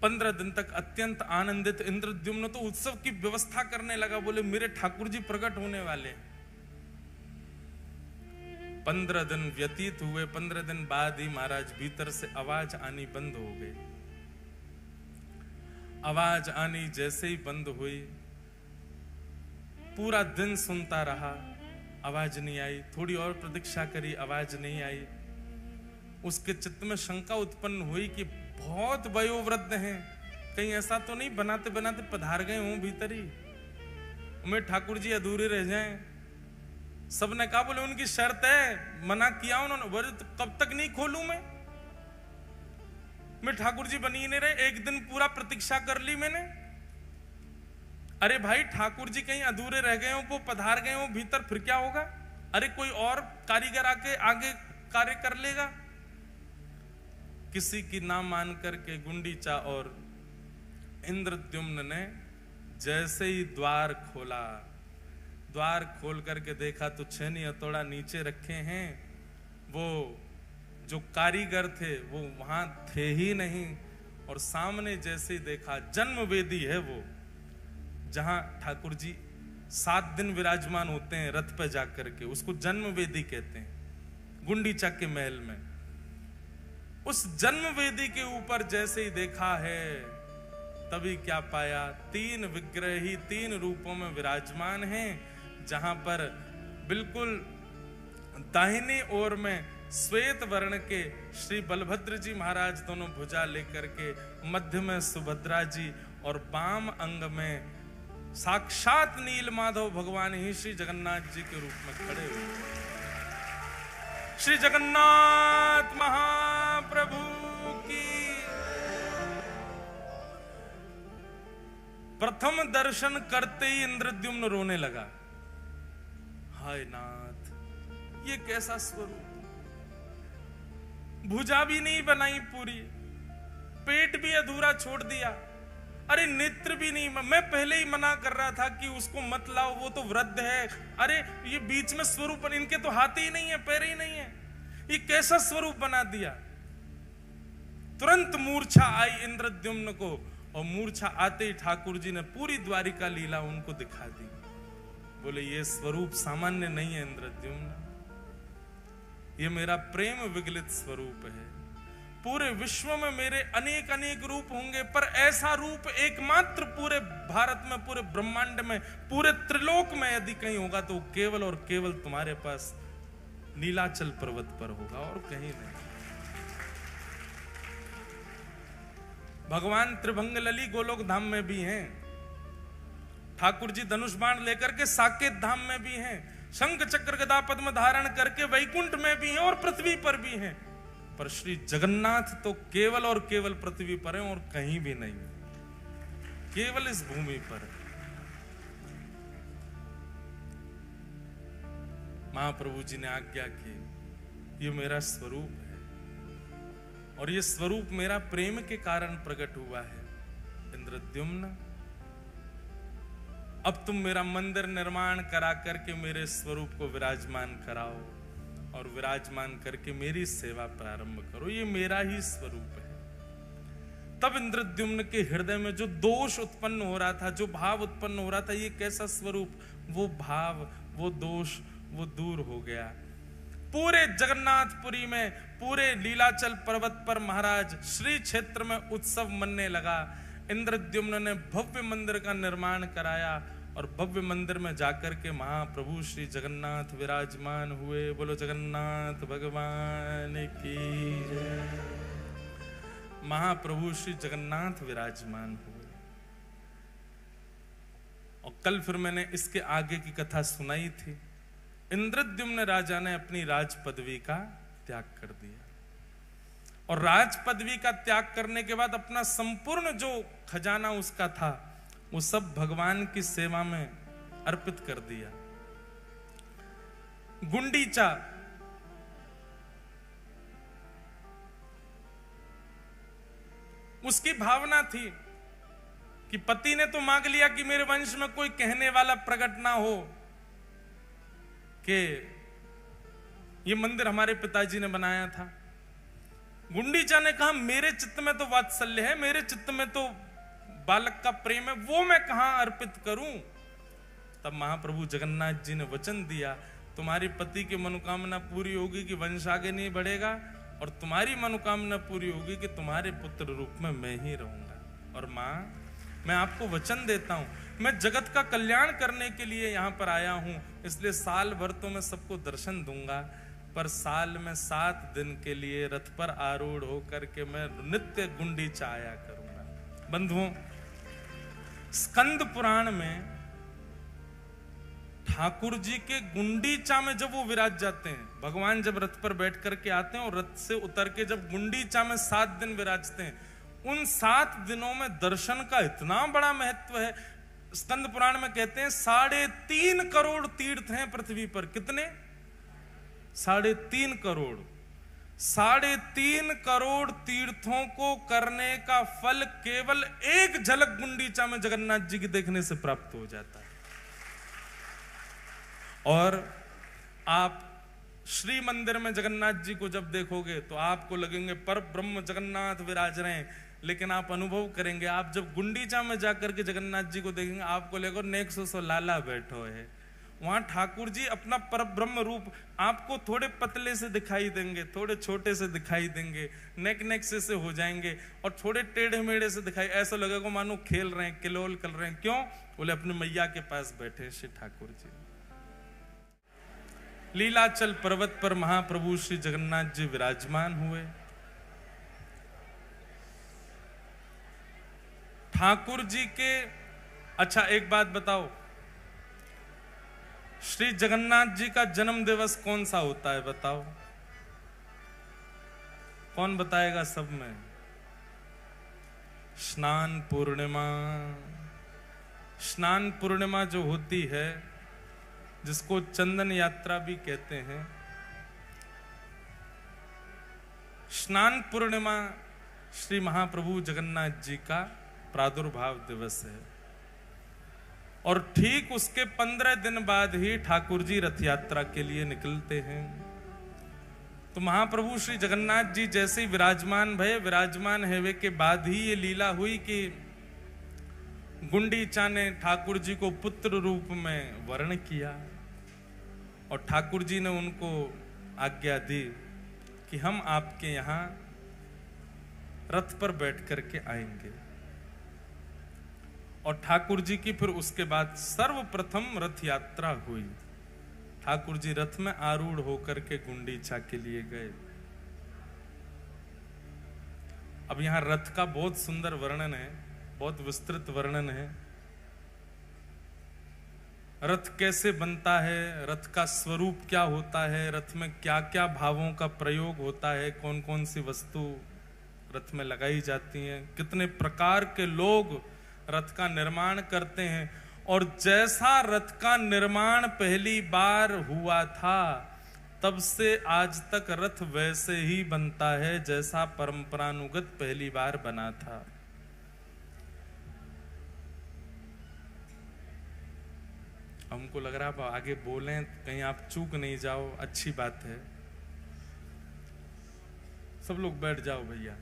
15 दिन तक अत्यंत आनंदित इंद्रद्युम्न तो उत्सव की व्यवस्था करने लगा, बोले मेरे ठाकुर जी प्रकट होने वाले हैं। 15 दिन व्यतीत हुए, 15 दिन बाद ही महाराज भीतर से आवाज आनी बंद हो गई। आवाज आनी जैसे ही बंद हुई, पूरा दिन सुनता रहा, आवाज नहीं आई। थोड़ी और प्रतीक्षा करी, आवाज नहीं आई। उसके चित्त में शंका उत्पन्न हुई कि बहुत वयोवृद्ध हैं, कहीं ऐसा तो नहीं बनाते बनाते पधार गए हों भीतर ही, मैं ठाकुर जी अधूरे रह जाएं। सबने कहा, बोले उनकी शर्त है, मना किया उन्होंने, बोले तो कब तक नहीं खोलूं मैं ठाकुर जी बनी ही नहीं रहे। एक दिन पूरा प्रतीक्षा कर ली मैंने। अरे भाई ठाकुर जी कहीं अधूरे रह गए हो, वो पधार गए हो भीतर, फिर क्या होगा? अरे कोई और कारीगर आके आगे कार्य कर लेगा। किसी की ना मान करके गुंडीचा और इंद्रद्युम्न ने जैसे ही द्वार खोला, द्वार खोल करके देखा तो छेनी हथौड़ा नीचे रखे हैं। वो जो कारीगर थे वो वहां थे ही नहीं, और सामने जैसे ही देखा जन्म वेदी है वो, जहां ठाकुर जी 7 दिन विराजमान होते हैं रथ पे जाकर के, उसको जन्म वेदी कहते हैं गुंडीचा के महल में। उस जन्म वेदी के ऊपर जैसे ही देखा है, तभी क्या पाया, 3 विग्रह ही 3 रूपों में विराजमान हैं। जहां पर बिल्कुल दाहिनी ओर में श्वेत वर्ण के श्री बलभद्र जी महाराज दोनों भुजा लेकर के, मध्य में सुभद्रा जी और वाम अंग में साक्षात नील माधव भगवान ही श्री जगन्नाथ जी के रूप में खड़े हुए। श्री जगन्नाथ महाप्रभु की। प्रथम दर्शन करते ही इंद्रद्युम्न रोने लगा, हाय नाथ ये कैसा स्वरूप, भुजा भी नहीं बनाई पूरी, पेट भी अधूरा छोड़ दिया, अरे नेत्र भी नहीं। मैं पहले ही मना कर रहा था कि उसको मत लाओ, वो तो वृद्ध है। अरे ये बीच में स्वरूप, इनके तो हाथ ही नहीं है, पैर ही नहीं है, ये कैसा स्वरूप बना दिया। तुरंत मूर्छा आई इंद्रद्युम्न को, और मूर्छा आते ही ठाकुर जी ने पूरी द्वारिका लीला उनको दिखा दी। बोले ये स्वरूप सामान्य नहीं है इंद्रद्युम्न, ये मेरा प्रेम विगलित स्वरूप है। पूरे विश्व में मेरे अनेक अनेक रूप होंगे, पर ऐसा रूप एकमात्र पूरे भारत में, पूरे ब्रह्मांड में, पूरे त्रिलोक में यदि कहीं होगा तो केवल और केवल तुम्हारे पास नीलाचल पर्वत पर होगा और कहीं नहीं। भगवान त्रिभंग लली गोलोक धाम में भी हैं, ठाकुर जी धनुष बाण लेकर के साकेत धाम में भी हैं, शंख चक्र गदा पद्म धारण करके वैकुंठ में भी हैं और पृथ्वी पर भी हैं। पर श्री जगन्नाथ तो केवल और केवल पृथ्वी पर हैं और कहीं भी नहीं, केवल इस भूमि पर। महाप्रभु जी ने आज्ञा की, ये मेरा स्वरूप है और ये स्वरूप मेरा प्रेम के कारण प्रकट हुआ है। इंद्रद्युम्न, अब तुम मेरा मंदिर निर्माण करा करके मेरे स्वरूप को विराजमान कराओ और विराजमान करके मेरी सेवा प्रारंभ करो, ये मेरा ही स्वरूप है। तब इंद्रद्युम्न के हृदय में जो दोष उत्पन्न हो रहा था, जो भाव उत्पन्न हो रहा था, ये कैसा स्वरूप, वो भाव, वो दोष, वो दूर हो गया। पूरे जगन्नाथपुरी में, पूरे लीलाचल पर्वत पर महाराज श्री क्षेत्र में उत्सव मनने लगा। इंद्रद्युम्न ने भव्य मंदिर का निर्माण कराया और भव्य मंदिर में जाकर के महाप्रभु श्री जगन्नाथ विराजमान हुए। बोलो जगन्नाथ भगवान की जय। महाप्रभु श्री जगन्नाथ विराजमान हुए। और कल फिर मैंने इसके आगे की कथा सुनाई थी। इंद्रद्युम्न राजा ने अपनी राज पदवी का त्याग कर दिया और राज पदवी का त्याग करने के बाद अपना संपूर्ण जो खजाना उसका था वो सब भगवान की सेवा में अर्पित कर दिया। गुंडीचा, उसकी भावना थी कि पति ने तो मांग लिया कि मेरे वंश में कोई कहने वाला प्रकट ना हो कि ये मंदिर हमारे पिताजी ने बनाया था। गुंडीचा ने कहा मेरे चित्त में तो वात्सल्य है, मेरे चित्त में तो बालक का प्रेम है, वो मैं कहां अर्पित करूं। तब महाप्रभु जगन्नाथ जी ने वचन दिया, तुम्हारी पति की मनोकामना पूरी होगी कि वंश आगे नहीं बढ़ेगा, और तुम्हारी मनोकामना पूरी होगी कि तुम्हारे पुत्र रूप में मैं ही रहूंगा। और मां, मैं आपको वचन देता हूं, मैं जगत का कल्याण करने के लिए यहां पर आया हूं, इसलिए साल भर तो मैं सबको दर्शन दूंगा, पर साल में 7 दिन के लिए रथ पर आरूढ़ होकर के मैं नित्य गुंडीचा आया करूंगा। बंधुओं, स्कंद पुराण में ठाकुर जी के गुंडीचा में जब वो विराज जाते हैं, भगवान जब रथ पर बैठ करके आते हैं और रथ से उतर के जब गुंडीचा में 7 दिन विराजते हैं, उन 7 दिनों में दर्शन का इतना बड़ा महत्व है। स्कंद पुराण में कहते हैं 3.5 करोड़ तीर्थ हैं पृथ्वी पर। कितने? 3.5 करोड़। 3.5 करोड़ तीर्थों को करने का फल केवल एक झलक गुंडीचा में जगन्नाथ जी की देखने से प्राप्त हो जाता है। और आप श्री मंदिर में जगन्नाथ जी को जब देखोगे तो आपको लगेंगे पर ब्रह्म जगन्नाथ विराज रहे हैं, लेकिन आप अनुभव करेंगे, आप जब गुंडीचा में जाकर के जगन्नाथ जी को देखेंगे, आपको लगेगा नेक सो लाला बैठो है। वहां ठाकुर जी अपना पर ब्रह्म रूप आपको थोड़े पतले से दिखाई देंगे, थोड़े छोटे से दिखाई देंगे, नेक से हो जाएंगे और थोड़े टेढ़े मेढ़े से दिखाई, ऐसा लगेगा मानो खेल रहे हैं, किलोल कर रहे हैं। क्यों? बोले अपने मैया के पास बैठे श्री ठाकुर जी। लीलाचल पर्वत पर महाप्रभु श्री जगन्नाथ जी विराजमान हुए। ठाकुर जी के, अच्छा एक बात बताओ, श्री जगन्नाथ जी का जन्म दिवस कौन सा होता है? बताओ, कौन बताएगा? सब में स्नान पूर्णिमा। स्नान पूर्णिमा जो होती है, जिसको चंदन यात्रा भी कहते हैं, स्नान पूर्णिमा श्री महाप्रभु जगन्नाथ जी का प्रादुर्भाव दिवस है। और ठीक उसके 15 दिन बाद ही ठाकुर जी रथ यात्रा के लिए निकलते हैं। तो महाप्रभु श्री जगन्नाथ जी जैसे ही विराजमान भये, विराजमान हेवे के बाद ही ये लीला हुई कि गुंडीचा ने ठाकुर जी को पुत्र रूप में वर्ण किया और ठाकुर जी ने उनको आज्ञा दी कि हम आपके यहां रथ पर बैठ करके आएंगे। और ठाकुर जी की फिर उसके बाद सर्वप्रथम रथ यात्रा हुई। ठाकुर जी रथ में आरूढ़ होकर के गुंडीचा के लिए गए। अब यहां रथ का बहुत सुंदर वर्णन है, बहुत विस्तृत वर्णन है। रथ कैसे बनता है, रथ का स्वरूप क्या होता है, रथ में क्या क्या भावों का प्रयोग होता है, कौन कौन सी वस्तु रथ में लगाई जाती हैं, कितने प्रकार के लोग रथ का निर्माण करते हैं। और जैसा रथ का निर्माण पहली बार हुआ था तब से आज तक रथ वैसे ही बनता है जैसा परंपरानुगत पहली बार बना था। हमको लग रहा है आगे बोलें कहीं आप चूक नहीं जाओ, अच्छी बात है। सब लोग बैठ जाओ भैया।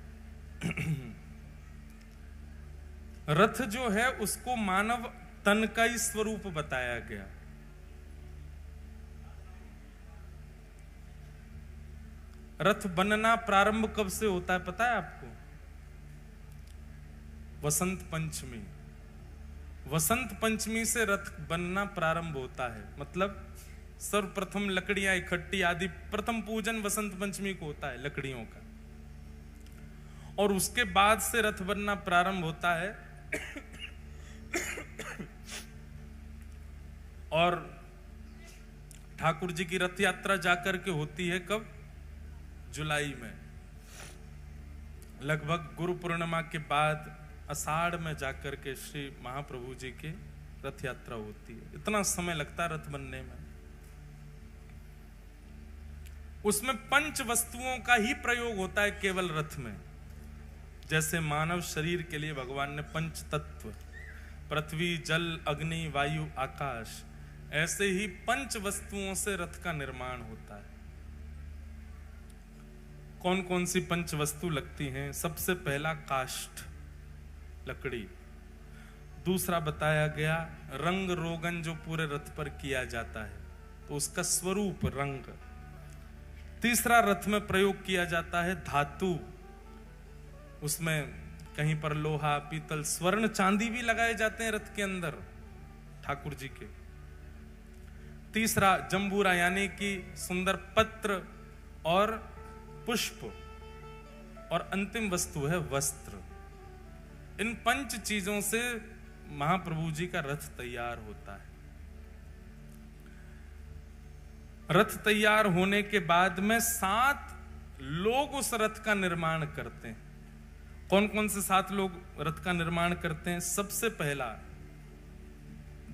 रथ जो है उसको मानव तन का ही स्वरूप बताया गया। रथ बनना प्रारंभ कब से होता है पता है आपको? वसंत पंचमी। वसंत पंचमी से रथ बनना प्रारंभ होता है। मतलब सर्वप्रथम लकड़ियां इकट्ठी आदि प्रथम पूजन वसंत पंचमी को होता है लकड़ियों का, और उसके बाद से रथ बनना प्रारंभ होता है। और ठाकुर जी की रथ यात्रा जाकर के होती है कब? जुलाई में, लगभग गुरु पूर्णिमा के बाद आषाढ़ में जाकर के श्री महाप्रभु जी की रथ यात्रा होती है। इतना समय लगता है रथ बनने में। उसमें पंच वस्तुओं का ही प्रयोग होता है केवल रथ में। जैसे मानव शरीर के लिए भगवान ने पंच तत्व पृथ्वी, जल, अग्नि, वायु, आकाश, ऐसे ही पंच वस्तुओं से रथ का निर्माण होता है। कौन कौन सी पंच वस्तु लगती हैं? सबसे पहला काष्ठ, लकड़ी। दूसरा बताया गया रंग रोगन, जो पूरे रथ पर किया जाता है तो उसका स्वरूप रंग। तीसरा रथ में प्रयोग किया जाता है धातु। उसमें कहीं पर लोहा, पीतल, स्वर्ण, चांदी भी लगाए जाते हैं रथ के अंदर ठाकुर जी के। तीसरा जंबूरा यानी कि सुंदर पत्र और पुष्प, और अंतिम वस्तु है वस्त्र। इन पंच चीजों से महाप्रभु जी का रथ तैयार होता है। रथ तैयार होने के बाद में 7 लोग उस रथ का निर्माण करते हैं। कौन कौन से 7 लोग रथ का निर्माण करते हैं? सबसे पहला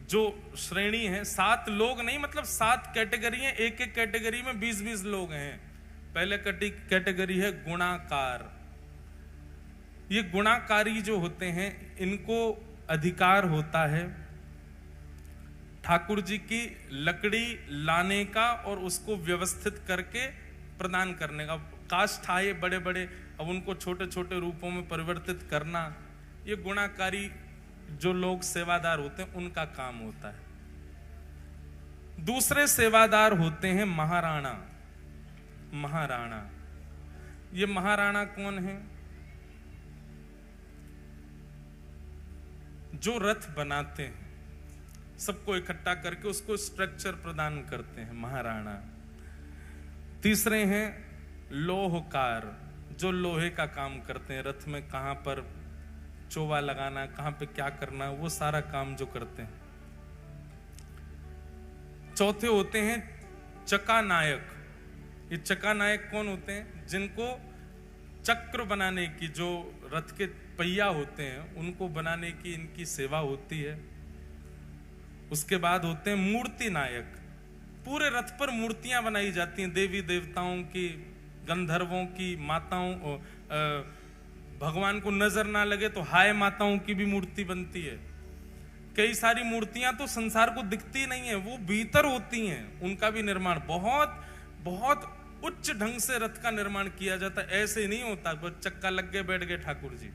जो श्रेणी है, 7 लोग नहीं, मतलब 7 कैटेगरी है। एक एक कैटेगरी में 20-20 लोग हैं। पहले कैटेगरी है गुणाकार। ये गुणाकारी जो होते हैं इनको अधिकार होता है ठाकुर जी की लकड़ी लाने का और उसको व्यवस्थित करके प्रदान करने का। काष्ठ आए बड़े बड़े, अब उनको छोटे छोटे रूपों में परिवर्तित करना, ये गुणाकारी जो लोग सेवादार होते हैं उनका काम होता है। दूसरे सेवादार होते हैं महाराणा। महाराणा, ये महाराणा कौन है? जो रथ बनाते हैं, सबको इकट्ठा करके उसको स्ट्रक्चर प्रदान करते हैं, महाराणा। तीसरे हैं लोहकार, जो लोहे का काम करते हैं। रथ में कहां पर चोवा लगाना, कहां पे क्या करना, वो सारा काम जो करते हैं। चौथे होते हैं चका नायक। ये चका नायक कौन होते हैं? जिनको चक्र बनाने की, जो रथ के पहिया होते हैं उनको बनाने की इनकी सेवा होती है। उसके बाद होते हैं मूर्ति नायक। पूरे रथ पर मूर्तियां बनाई जाती हैं, देवी देवताओं की, गंधर्वों की, माताओं, भगवान को नजर ना लगे तो हाय माताओं की भी मूर्ति बनती है। कई सारी मूर्तियां तो संसार को दिखती नहीं है, वो भीतर होती हैं। उनका भी निर्माण बहुत बहुत उच्च ढंग से रथ का निर्माण किया जाता है। ऐसे नहीं होता बस चक्का लग गए बैठ गए ठाकुर जी।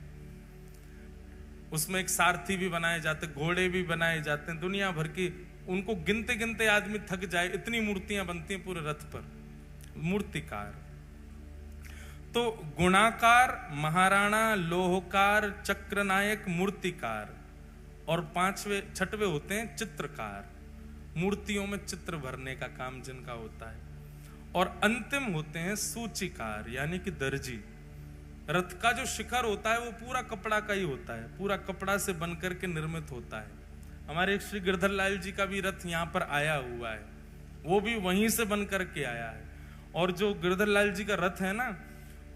उसमें एक सारथी भी बनाए जाते, घोड़े भी बनाए जाते हैं, दुनिया भर की, उनको गिनते गिनते आदमी थक जाए, इतनी मूर्तियां बनती हैं पूरे रथ पर। मूर्तिकार। तो गुणाकार, महाराणा, लोहकार, चक्रनायक, मूर्तिकार, और 5वें-6वें होते हैं चित्रकार। मूर्तियों में चित्र भरने का काम जिनका होता है। और अंतिम होते हैं सूचीकार, यानी कि दर्जी। रथ का जो शिखर होता है वो पूरा कपड़ा का ही होता है, पूरा कपड़ा से बनकर के निर्मित होता है। हमारे श्री गिरधर लाल जी का भी रथ यहाँ पर आया हुआ है, वो भी वहीं से बन करके आया है। और जो गिरधर लाल जी का रथ है ना,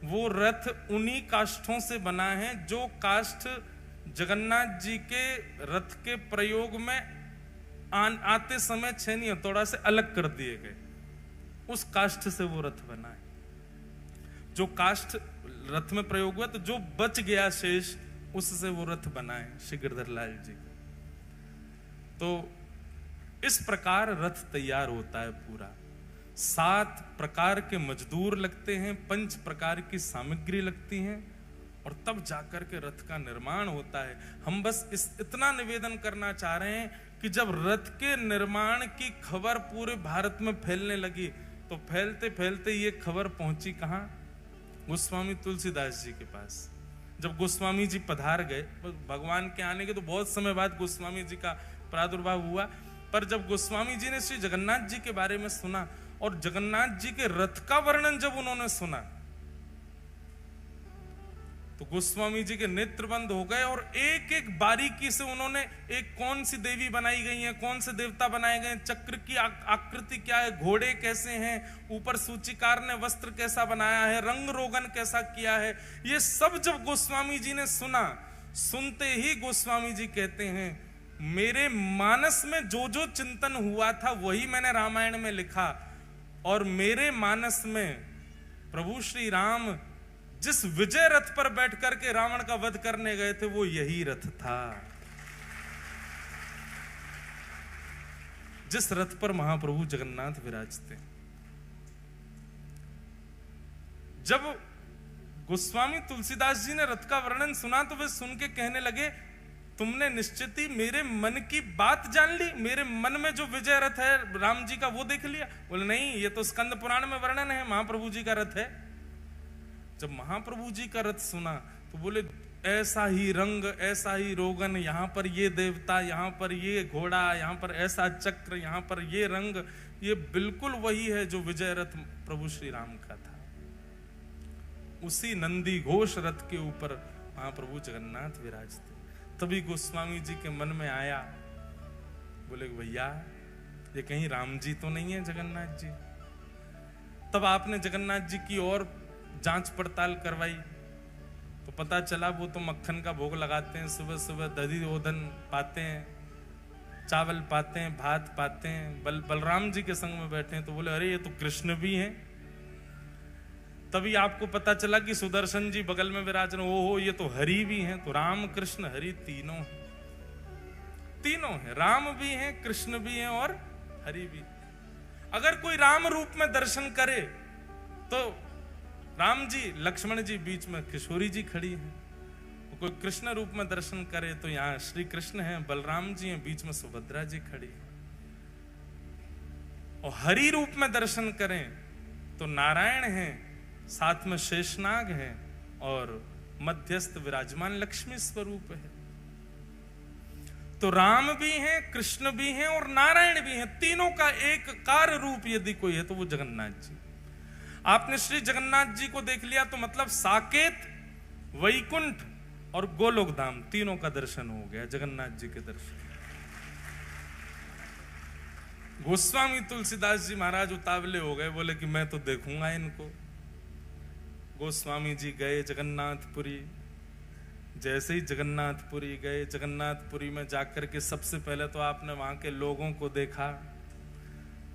वो रथ उन्हीं काष्ठों से बना है जो काष्ठ जगन्नाथ जी के रथ के प्रयोग में आते समय छेनी हथौड़ा से अलग कर दिए गए, उस काष्ठ से वो रथ बना है। जो काष्ठ रथ में प्रयोग हुआ तो जो बच गया शेष, उससे वो रथ बना है श्री गिरधर लाल जी का। तो इस प्रकार रथ तैयार होता है पूरा। 7 प्रकार के मजदूर लगते हैं, 5 प्रकार की सामग्री लगती हैं, और तब जाकर के रथ का निर्माण होता है। हम बस इतना निवेदन करना चाह रहे हैं कि जब रथ के निर्माण की खबर पूरे भारत में फैलने लगी, तो फैलते फैलते ये खबर पहुंची कहां? गोस्वामी तुलसीदास जी के पास। जब गोस्वामी जी पधार गए, भगवान के आने के तो बहुत समय बाद गोस्वामी जी का प्रादुर्भाव हुआ, पर जब गोस्वामी जी ने श्री जगन्नाथ जी के बारे में सुना और जगन्नाथ जी के रथ का वर्णन जब उन्होंने सुना, तो गोस्वामी जी के नेत्र बंद हो गए और एक एक बारीकी से उन्होंने एक कौन सी देवी बनाई गई है, कौन से देवता बनाए गए, चक्र की आकृति क्या है, घोड़े कैसे हैं, ऊपर सूचीकार ने वस्त्र कैसा बनाया है, रंग रोगन कैसा किया है, ये सब जब गोस्वामी जी ने सुना, सुनते ही गोस्वामी जी कहते हैं, मेरे मानस में जो जो चिंतन हुआ था वही मैंने रामायण में लिखा, और मेरे मानस में प्रभु श्री राम जिस विजय रथ पर बैठ करके रावण का वध करने गए थे, वो यही रथ था। जिस रथ पर महाप्रभु जगन्नाथ विराजते। जब गोस्वामी तुलसीदास जी ने रथ का वर्णन सुना, तो वे सुन के कहने लगे, तुमने निश्चित ही मेरे मन की बात जान ली, मेरे मन में जो विजय रथ है राम जी का वो देख लिया? बोले नहीं, ये तो स्कंद पुराण में वर्णन है, महाप्रभु जी का रथ है। जब महाप्रभु जी का रथ सुना तो बोले, ऐसा ही रंग, ऐसा ही रोगन, यहाँ पर ये देवता, यहाँ पर ये घोड़ा, यहाँ पर ऐसा चक्र, यहाँ पर ये रंग, ये बिल्कुल वही है जो विजय रथ प्रभु श्री राम का था। उसी नंदी घोष रथ के ऊपर महाप्रभु जगन्नाथ विराजते। तभी गोस्वामी जी के मन में आया, बोले भैया ये कहीं राम जी तो नहीं है जगन्नाथ जी? तब आपने जगन्नाथ जी की और जांच पड़ताल करवाई तो पता चला वो तो मक्खन का भोग लगाते हैं, सुबह सुबह दधी ओदन पाते हैं, चावल पाते हैं, भात पाते हैं, बलराम जी के संग में बैठे हैं। तो बोले अरे ये तो कृष्ण भी हैं। तभी आपको पता चला कि सुदर्शन जी बगल में विराज रहे, ओहो ये तो हरि भी हैं। तो राम कृष्ण हरि तीनों हैं, राम भी हैं, कृष्ण भी हैं और हरि भी। अगर कोई राम रूप में दर्शन करे तो राम जी, लक्ष्मण जी, बीच में किशोरी जी खड़ी हैं। कोई कृष्ण रूप में दर्शन करे तो यहाँ श्री कृष्ण हैं, बलराम जी हैं, बीच में सुभद्रा जी खड़ी हैं। और हरि रूप में दर्शन करें तो नारायण हैं, साथ में शेषनाग हैं और मध्यस्थ विराजमान लक्ष्मी स्वरूप है। तो राम भी हैं, कृष्ण भी हैं और नारायण भी हैं। तीनों का एक कार रूप यदि कोई है तो वो जगन्नाथ जी। आपने श्री जगन्नाथ जी को देख लिया तो मतलब साकेत, वैकुंठ और गोलोक धाम तीनों का दर्शन हो गया, जगन्नाथ जी के दर्शन। गोस्वामी तुलसीदास जी महाराज उतावले हो गए, बोले कि मैं तो देखूंगा इनको। गोस्वामी जी गए जगन्नाथपुरी। जैसे ही जगन्नाथपुरी गए, जगन्नाथपुरी में जाकर के सबसे पहले तो आपने वहां के लोगों को देखा।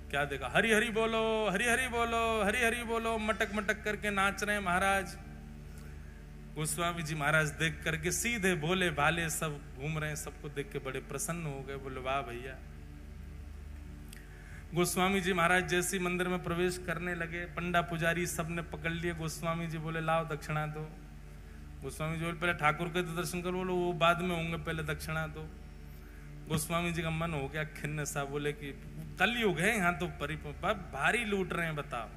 क्या देखा? हरि हरि बोलो, हरि हरि बोलो, हरि हरि बोलो, मटक मटक करके नाच रहे हैं महाराज। गोस्वामी जी महाराज देख करके सीधे भोले भाले सब घूम रहे हैं, सबको देख के बड़े प्रसन्न हो गए, बोले वाह भैया। गोस्वामी जी महाराज जैसे मंदिर में प्रवेश करने लगे, पंडा पुजारी सब ने पकड़ लिए। गोस्वामी जी बोले लाओ दक्षिणा दो। गोस्वामी जी बोले पहले ठाकुर के तो दर्शन करो। बोलो वो बाद में होंगे, पहले दक्षिणा दो। गोस्वामी जी का मन हो गया खिन्न सा, बोले कि कलयुग है यहाँ तो भारी लूट रहे हैं, बताओ।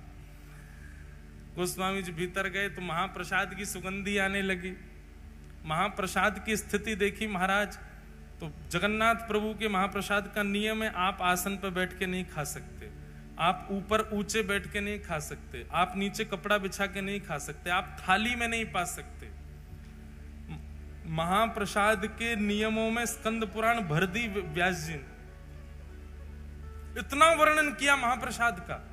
गोस्वामी जी भीतर गए तो महाप्रसाद की सुगंधी आने लगी। महाप्रसाद की स्थिति देखी महाराज तो जगन्नाथ प्रभु के महाप्रसाद का नियम है, आप आसन पर बैठ के नहीं खा सकते, आप ऊपर ऊंचे बैठ के नहीं खा सकते, आप नीचे कपड़ा बिछा के नहीं खा सकते, आप थाली में नहीं पा सकते। महाप्रसाद के नियमों में स्कंद पुराण भर दी व्यास जी ने, इतना वर्णन किया महाप्रसाद का।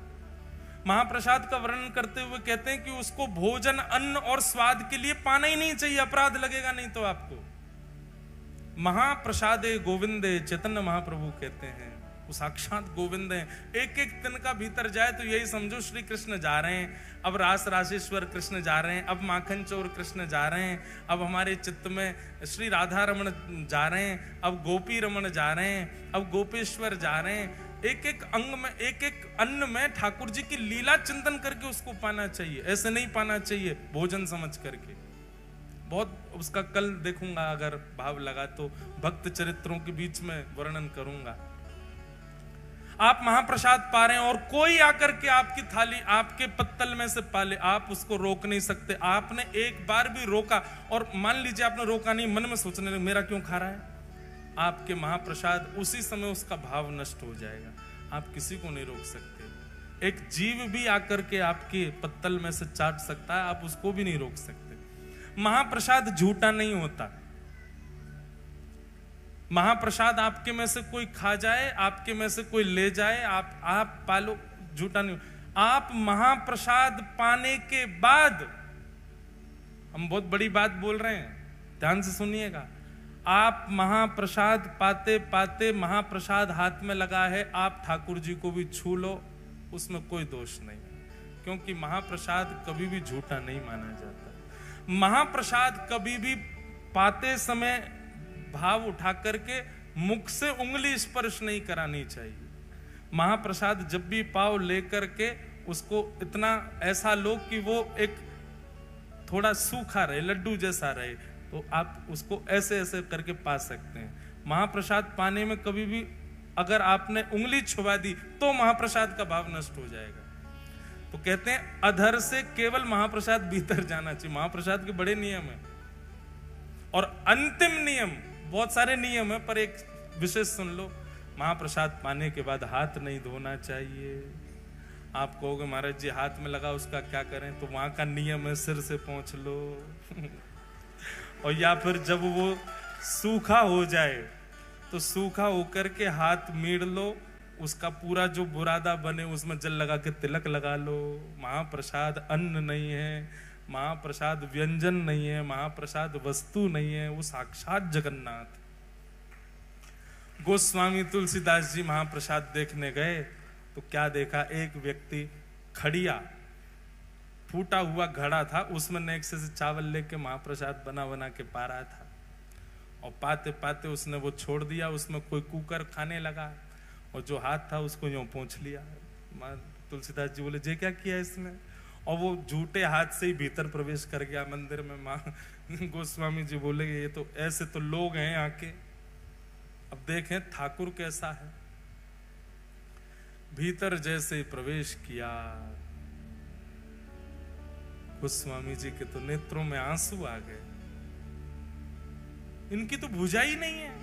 महाप्रसाद का वर्णन करते हुए कहते हैं कि उसको भोजन, अन्न और स्वाद के लिए पाना ही नहीं चाहिए, अपराध लगेगा नहीं तो आपको। महाप्रसादे गोविंदे, चैतन्य महाप्रभु कहते हैं वो साक्षात गोविंद हैं। एक एक दिन का भीतर जाए तो यही समझो श्री कृष्ण जा रहे हैं, अब रास राजेश्वर कृष्ण जा रहे हैं, अब माखन चोर कृष्ण जा रहे हैं, अब हमारे चित्त में श्री राधा रमण जा रहे हैं, अब गोपी रमण जा रहे हैं, अब गोपेश्वर जा रहे हैं। एक एक अंग में, एक एक अन्न में ठाकुर जी की लीला चिंतन करके उसको पाना चाहिए, ऐसे नहीं पाना चाहिए भोजन समझ करके। बहुत उसका कल देखूंगा, अगर भाव लगा तो भक्त चरित्रों के बीच में वर्णन करूंगा। आप महाप्रसाद पा रहे हैं और कोई आकर के आपकी थाली, आपके पत्तल में से पाले, आप उसको रोक नहीं सकते। आपने एक बार भी रोका, और मान लीजिए आपने रोका नहीं, मन में सोचने लगे मेरा क्यों खा रहा है, आपके महाप्रसाद उसी समय उसका भाव नष्ट हो जाएगा। आप किसी को नहीं रोक सकते। एक जीव भी आकर के आपके पत्तल में से चाट सकता है, आप उसको भी नहीं रोक सकते। महाप्रसाद झूठा नहीं होता। महाप्रसाद आपके में से कोई खा जाए, आपके में से कोई ले जाए, आप पालो, झूठा नहीं। आप महाप्रसाद पाने के बाद, हम बहुत बड़ी बात बोल रहे हैं, ध्यान से सुनिएगा। आप महाप्रसाद पाते पाते महाप्रसाद हाथ में लगा है, आप ठाकुर जी को भी छू लो, उसमें कोई दोष नहीं, क्योंकि महाप्रसाद कभी भी झूठा नहीं माना जाता। महाप्रसाद कभी भी पाते समय भाव उठा करके मुख से उंगली स्पर्श नहीं करानी चाहिए। महाप्रसाद जब भी पाव लेकर के उसको इतना ऐसा लो कि वो एक थोड़ा सूखा रहे, लड्डू जैसा रहे, तो आप उसको ऐसे ऐसे करके पा सकते हैं। महाप्रसाद पाने में कभी भी अगर आपने उंगली छुपा दी तो महाप्रसाद का भाव नष्ट हो जाएगा। तो कहते हैं अधर से केवल महाप्रसाद भीतर जाना चाहिए। महाप्रसाद के बड़े नियम है और अंतिम नियम, बहुत सारे नियम है पर एक विशेष सुन लो। महाप्रसाद पाने के बाद हाथ नहीं धोना चाहिए। आप कहोगे महाराज जी हाथ में लगा उसका क्या करें, तो वहां का नियम है सिर से पोंछ लो और या फिर जब वो सूखा हो जाए तो सूखा होकर के हाथ मीड़ लो, उसका पूरा जो बुरादा बने उसमें जल लगा के तिलक लगा लो। महाप्रसाद अन्न नहीं है, महाप्रसाद व्यंजन नहीं है, महाप्रसाद वस्तु नहीं है, वो साक्षात जगन्नाथ। गोस्वामी तुलसीदास जी महाप्रसाद देखने गए तो क्या देखा, एक व्यक्ति खड़िया फूटा हुआ घड़ा था, उसमें नेक्से से चावल लेके महाप्रसाद बना बना के पा रहा था और पाते पाते उसने वो छोड़ दिया, उसमें कोई कुकर खाने लगा और जो हाथ था उसको यूं पोंछ लिया। तुलसीदास जी बोले जे क्या किया इसने, और वो झूठे हाथ से ही भीतर प्रवेश कर गया मंदिर में। माँ गोस्वामी जी बोले ये तो ऐसे तो लोग हैं यहाँ के। अब देखें ठाकुर कैसा है, भीतर जैसे ही प्रवेश किया गोस्वामी जी के तो नेत्रों में आंसू आ गए। इनकी तो भुजा ही नहीं है,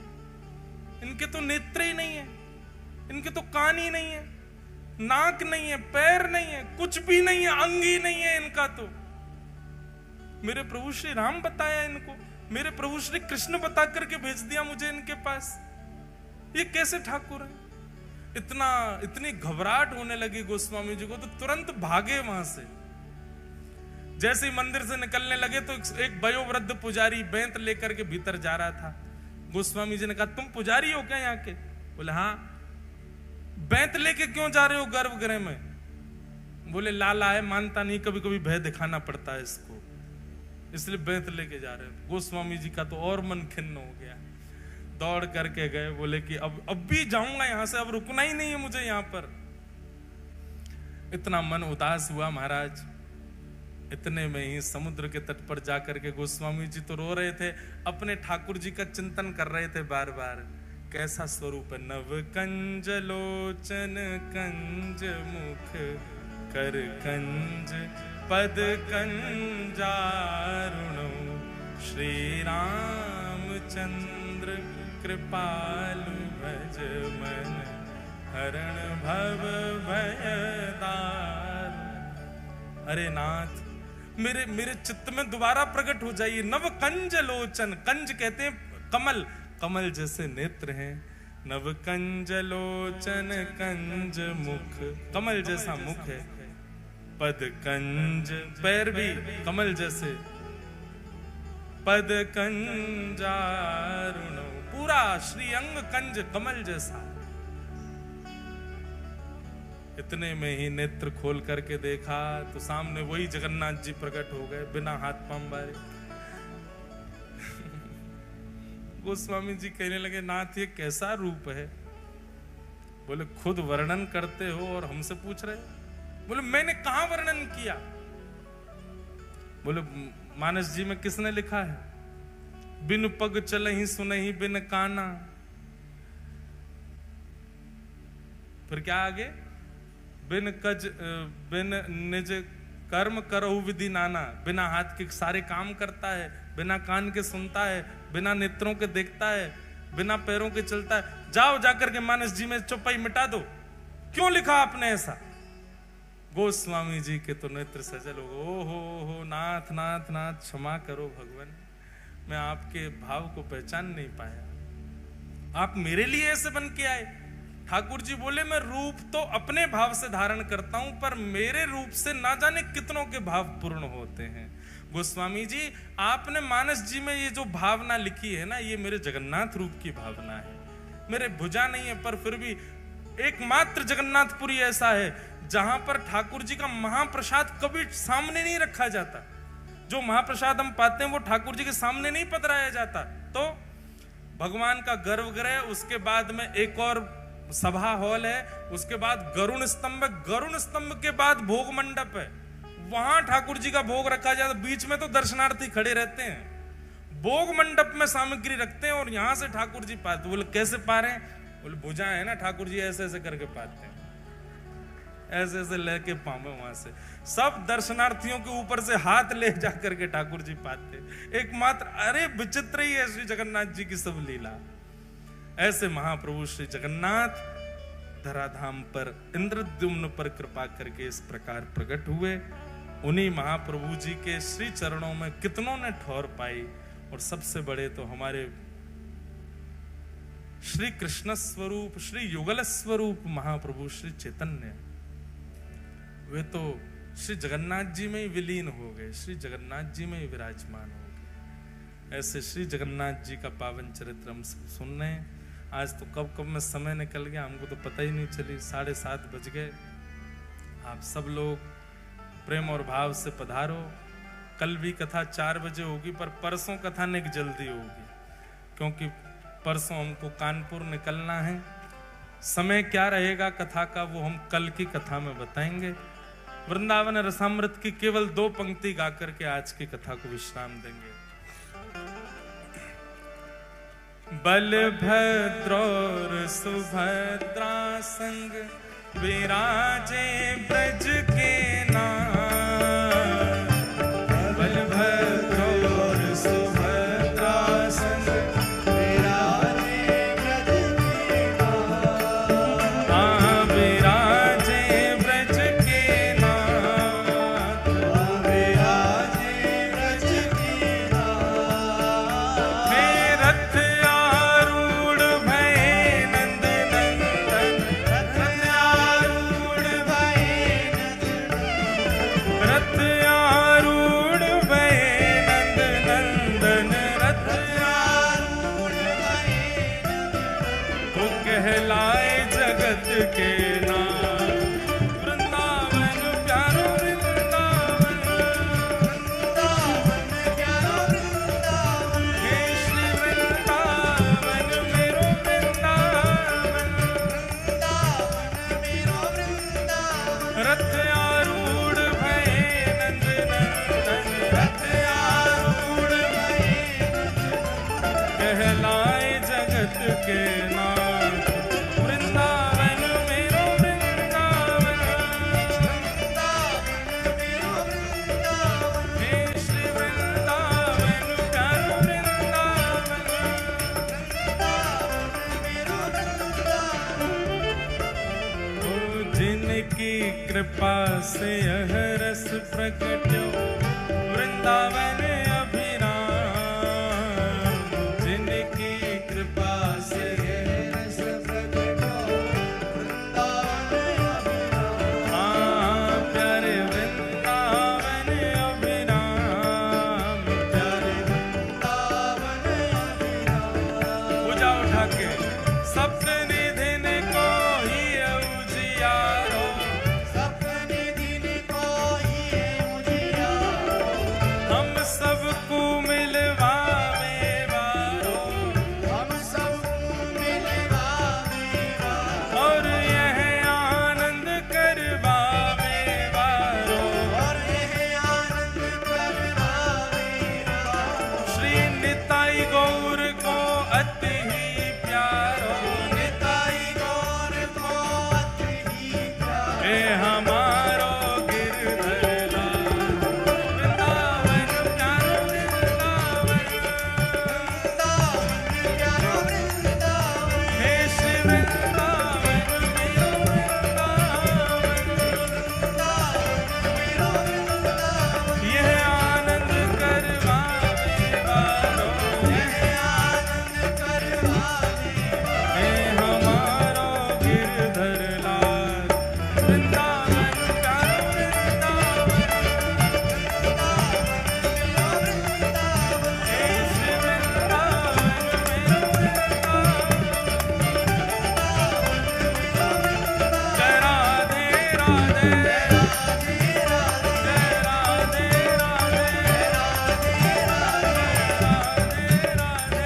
इनके तो नेत्र ही नहीं है, इनके तो कान ही नहीं है, नाक नहीं है, पैर नहीं है, कुछ भी नहीं है, अंग ही नहीं है इनका। तो मेरे प्रभु श्री राम बताया इनको, मेरे प्रभु श्री कृष्ण बता करके भेज दिया मुझे इनके पास। ये कैसे ठाकुर है? इतनी घबराहट होने लगी गोस्वामी जी को, तो तुरंत भागे वहां से। जैसे ही मंदिर से निकलने लगे तो एक वयोवृद्ध पुजारी बेंत लेकर के भीतर जा रहा था। गोस्वामी जी ने कहा तुम पुजारी हो क्या यहाँ के? बोले हाँ। बेंत लेके क्यों जा रहे हो गर्भगृह में? बोले लाला है, मानता नहीं, कभी कभी भय दिखाना पड़ता है इसको, इसलिए बेंत लेके जा रहे हैं। गोस्वामी जी का तो और मन खिन्न हो गया, दौड़ करके गए, बोले कि अब भी जाऊंगा यहां से, अब रुकना ही नहीं है मुझे यहां पर। इतना मन उदास हुआ महाराज। इतने में ही समुद्र के तट पर जाकर के गोस्वामी जी तो रो रहे थे, अपने ठाकुर जी का चिंतन कर रहे थे बार बार। कैसा स्वरूप है, नव कंज लोचन कंज मुख कर कंज पद कंजारुणो श्री रामचंद्र कृपालु भज मन हरण भव भयदार। अरे नाथ, मेरे चित्त में दोबारा प्रकट हो जाइए। नव कंज लोचन, कंज कहते हैं कमल, कमल जैसे नेत्र हैं। नव कंज लोचन कंज मुख, कमल जैसा मुख है। पद कंज, पैर भी कमल जैसे। पद कंजारुण, पूरा श्री अंग कंज कमल जैसा। इतने में ही नेत्र खोल करके देखा तो सामने वही जगन्नाथ जी प्रकट हो गए, बिना हाथ पांव बारे। गोस्वामी जी कहने लगे, नाथ ये कैसा रूप है? बोले खुद वर्णन करते हो और हमसे पूछ रहे? बोले मैंने कहां वर्णन किया? बोले मानस जी में किसने लिखा है? बिन पग चलहि सुनहि बिन काना। फिर क्या आगे? बिन निज कर्म करहु विधि नाना। बिना हाथ के सारे काम करता है, बिना कान के सुनता है, बिना नेत्रों के देखता है, बिना पैरों के चलता है। जाओ जाकर के मानस जी में चौपाई मिटा दो। क्यों लिखा आपने ऐसा? गोस्वामी जी के तो नेत्र सजल हो। हो नाथ नाथ नाथ, क्षमा करो भगवान, मैं आपके भाव को पहचान नहीं पाया। आप मेरे लिए ऐसे बन के आए? ठाकुर जी बोले, मैं रूप तो अपने भाव से धारण करता हूं, पर मेरे रूप से ना जाने कितनों के भाव पूर्ण होते हैं। गोस्वामी जी, आपने मानस जी में ये जो भावना लिखी है ना, ये मेरे जगन्नाथ रूप की भावना है। मेरे भुजा नहीं है, पर फिर भी एकमात्र जगन्नाथपुरी ऐसा है जहां पर ठाकुर जी का महाप्रसाद कभी सामने नहीं रखा जाता। जो महाप्रसाद हम पाते हैं वो ठाकुर जी के सामने नहीं पधराया जाता। तो भगवान का गर्भगृह, उसके बाद में एक और सभा हॉल है, उसके बाद गरुण स्तंभ, गरुण स्तंभ के बाद भोग मंडप है, वहां ठाकुर जी का भोग रखा जाता। बीच में तो दर्शनार्थी खड़े रहते हैं, भोग मंडप में सामग्री रखते हैं और यहां से ठाकुर जी पाते। बोले कैसे पा रहे हैं? बोले भुजा है ना, ठाकुर जी ऐसे ऐसे करके पाते हैं, ऐसे ऐसे लेके पावे वहां से। सब दर्शनार्थियों के ऊपर से हाथ ले जाकर के ठाकुर जी पाते। एकमात्र, अरे विचित्र ही है श्री जगन्नाथ जी की सब लीला। ऐसे महाप्रभु श्री जगन्नाथ धराधाम पर इंद्रद्युम्न पर कृपा करके इस प्रकार प्रकट हुए। उन्हीं महाप्रभु जी के श्री चरणों में कितनों ने ठौर पाई। और सबसे बड़े तो हमारे श्री कृष्ण स्वरूप, श्री युगल स्वरूप महाप्रभु श्री चैतन्य, वे तो श्री जगन्नाथ जी में ही विलीन हो गए, श्री जगन्नाथ जी में ही विराजमान हो गए। ऐसे श्री जगन्नाथ जी का पावन चरित्र हम सुन रहे हैं। आज तो कब कब में समय निकल गया, हमको तो पता ही नहीं चली, 7:30 बज गए। आप सब लोग प्रेम और भाव से पधारो। कल भी कथा 4 बजे होगी, पर परसों कथा निक जल्दी होगी, क्योंकि परसों हमको कानपुर निकलना है। समय क्या रहेगा कथा का वो हम कल की कथा में बताएंगे। वृंदावन रसामृत की केवल 2 पंक्ति गाकर के आज की कथा को विश्राम देंगे। बलभद्र सुभद्रा संग विराजे ब्रज के नाथ। बलभद्र सुभद्रा संग विराजे ब्रज के नाथ। हाँ विराजे ब्रज के नाथ, विराजे ब्रज के नाथ। हे रथ के नाम। वृंदावन प्यारो वृंदावन, वृंदावन प्यारो वृंदावन। हे श्री वृंदावन मेरो वृंदावन, वृंदावन मेरो वृंदावन। रथ आरूढ़ भये नंद नंदन, रथ आरूढ़ भये कहलाए जगत के नाम। वृंदावन मेरो वृंदावन, जिनकी कृपा से यह रस प्रकट्यो वृंदावन अभिराम। जिनकी कृपा से यह रस प्रकट्यो वृंदावन अभिराम। हाँ प्यारे वृंदावन अभिराम, प्यारे वृंदावन अभिराम। पूजा उठा के सप्तनिधि को ही उजियारो, सप्तनिधि को ही उजियारो। हम सबको मिलवावे वारो, हम सबको मिलवावे वारो। और यह आनंद करवावे वारो, और यह आनंद करवावे वारो। श्री निताई गौर को अति ही प्यारो, निताई गौर को अति ही प्यारो। ए हमारो गिरधर लाल वृंदावन प्यारो वृंदावन, वृंदावन प्यारो वृंदावन। हे श्री वृंदावन मेरो वृंदावन, वृंदावन मेरो वृंदावन। यह आनंद करवावे वारो, यह आनंद करवावे वारो। हे हमारो गिरधर लाल वृंदावन प्यारो वृंदावन, हे श्री वृंदावन मेरो वृंदावन। जय राधे राधे, जय राधे राधे, जय राधे राधे, राधे राधे,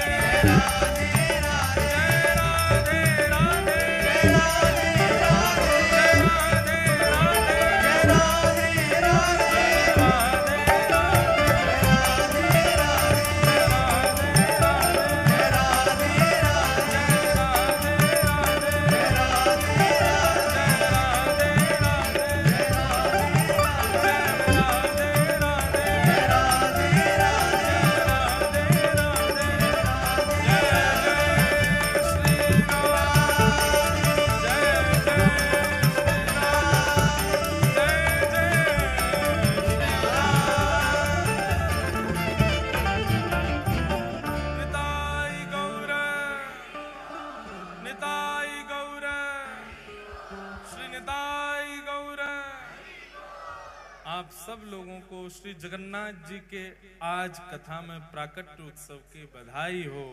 निताई गौर, श्री निताई गौर। आप सब लोगों को श्री जगन्नाथ जी के आज कथा में प्राकट्य उत्सव की बधाई हो,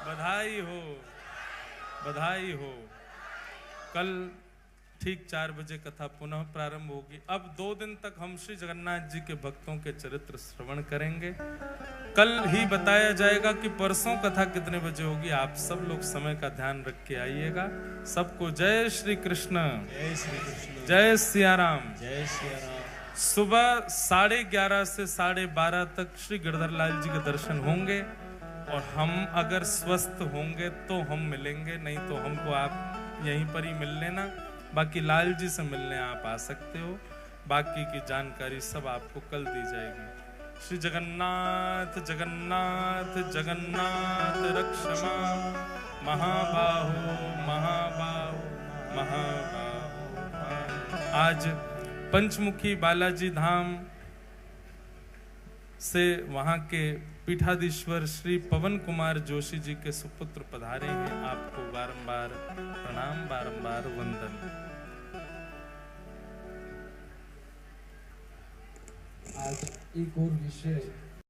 बधाई हो, बधाई हो। कल ठीक 4 बजे कथा पुनः प्रारंभ होगी। अब 2 दिन तक हम श्री जगन्नाथ जी के भक्तों के चरित्र श्रवण करेंगे। कल ही बताया जाएगा कि परसों कथा कितने बजे होगी। आप सब लोग समय का ध्यान रख के आइएगा। सबको जय श्री कृष्ण, जय श्री कृष्ण, जय सिया राम, जय सिया राम। सुबह 11:30 से 12:30 तक श्री गिरधर लाल जी के दर्शन होंगे। और हम अगर स्वस्थ होंगे तो हम मिलेंगे, नहीं तो हमको आप यहीं पर ही मिल लेना। बाकी लाल जी से मिलने आप आ सकते हो। बाकी की जानकारी सब आपको कल दी जाएगी। श्री जगन्नाथ जगन्नाथ जगन्नाथ रक्षमा महाबाहो महाबाहो महाबाहो। आज पंचमुखी बालाजी धाम से वहां के पीठाधीश्वर श्री पवन कुमार जोशी जी के सुपुत्र पधारे हैं। आपको बारंबार प्रणाम, बारंबार वंदन। आज एक और विषय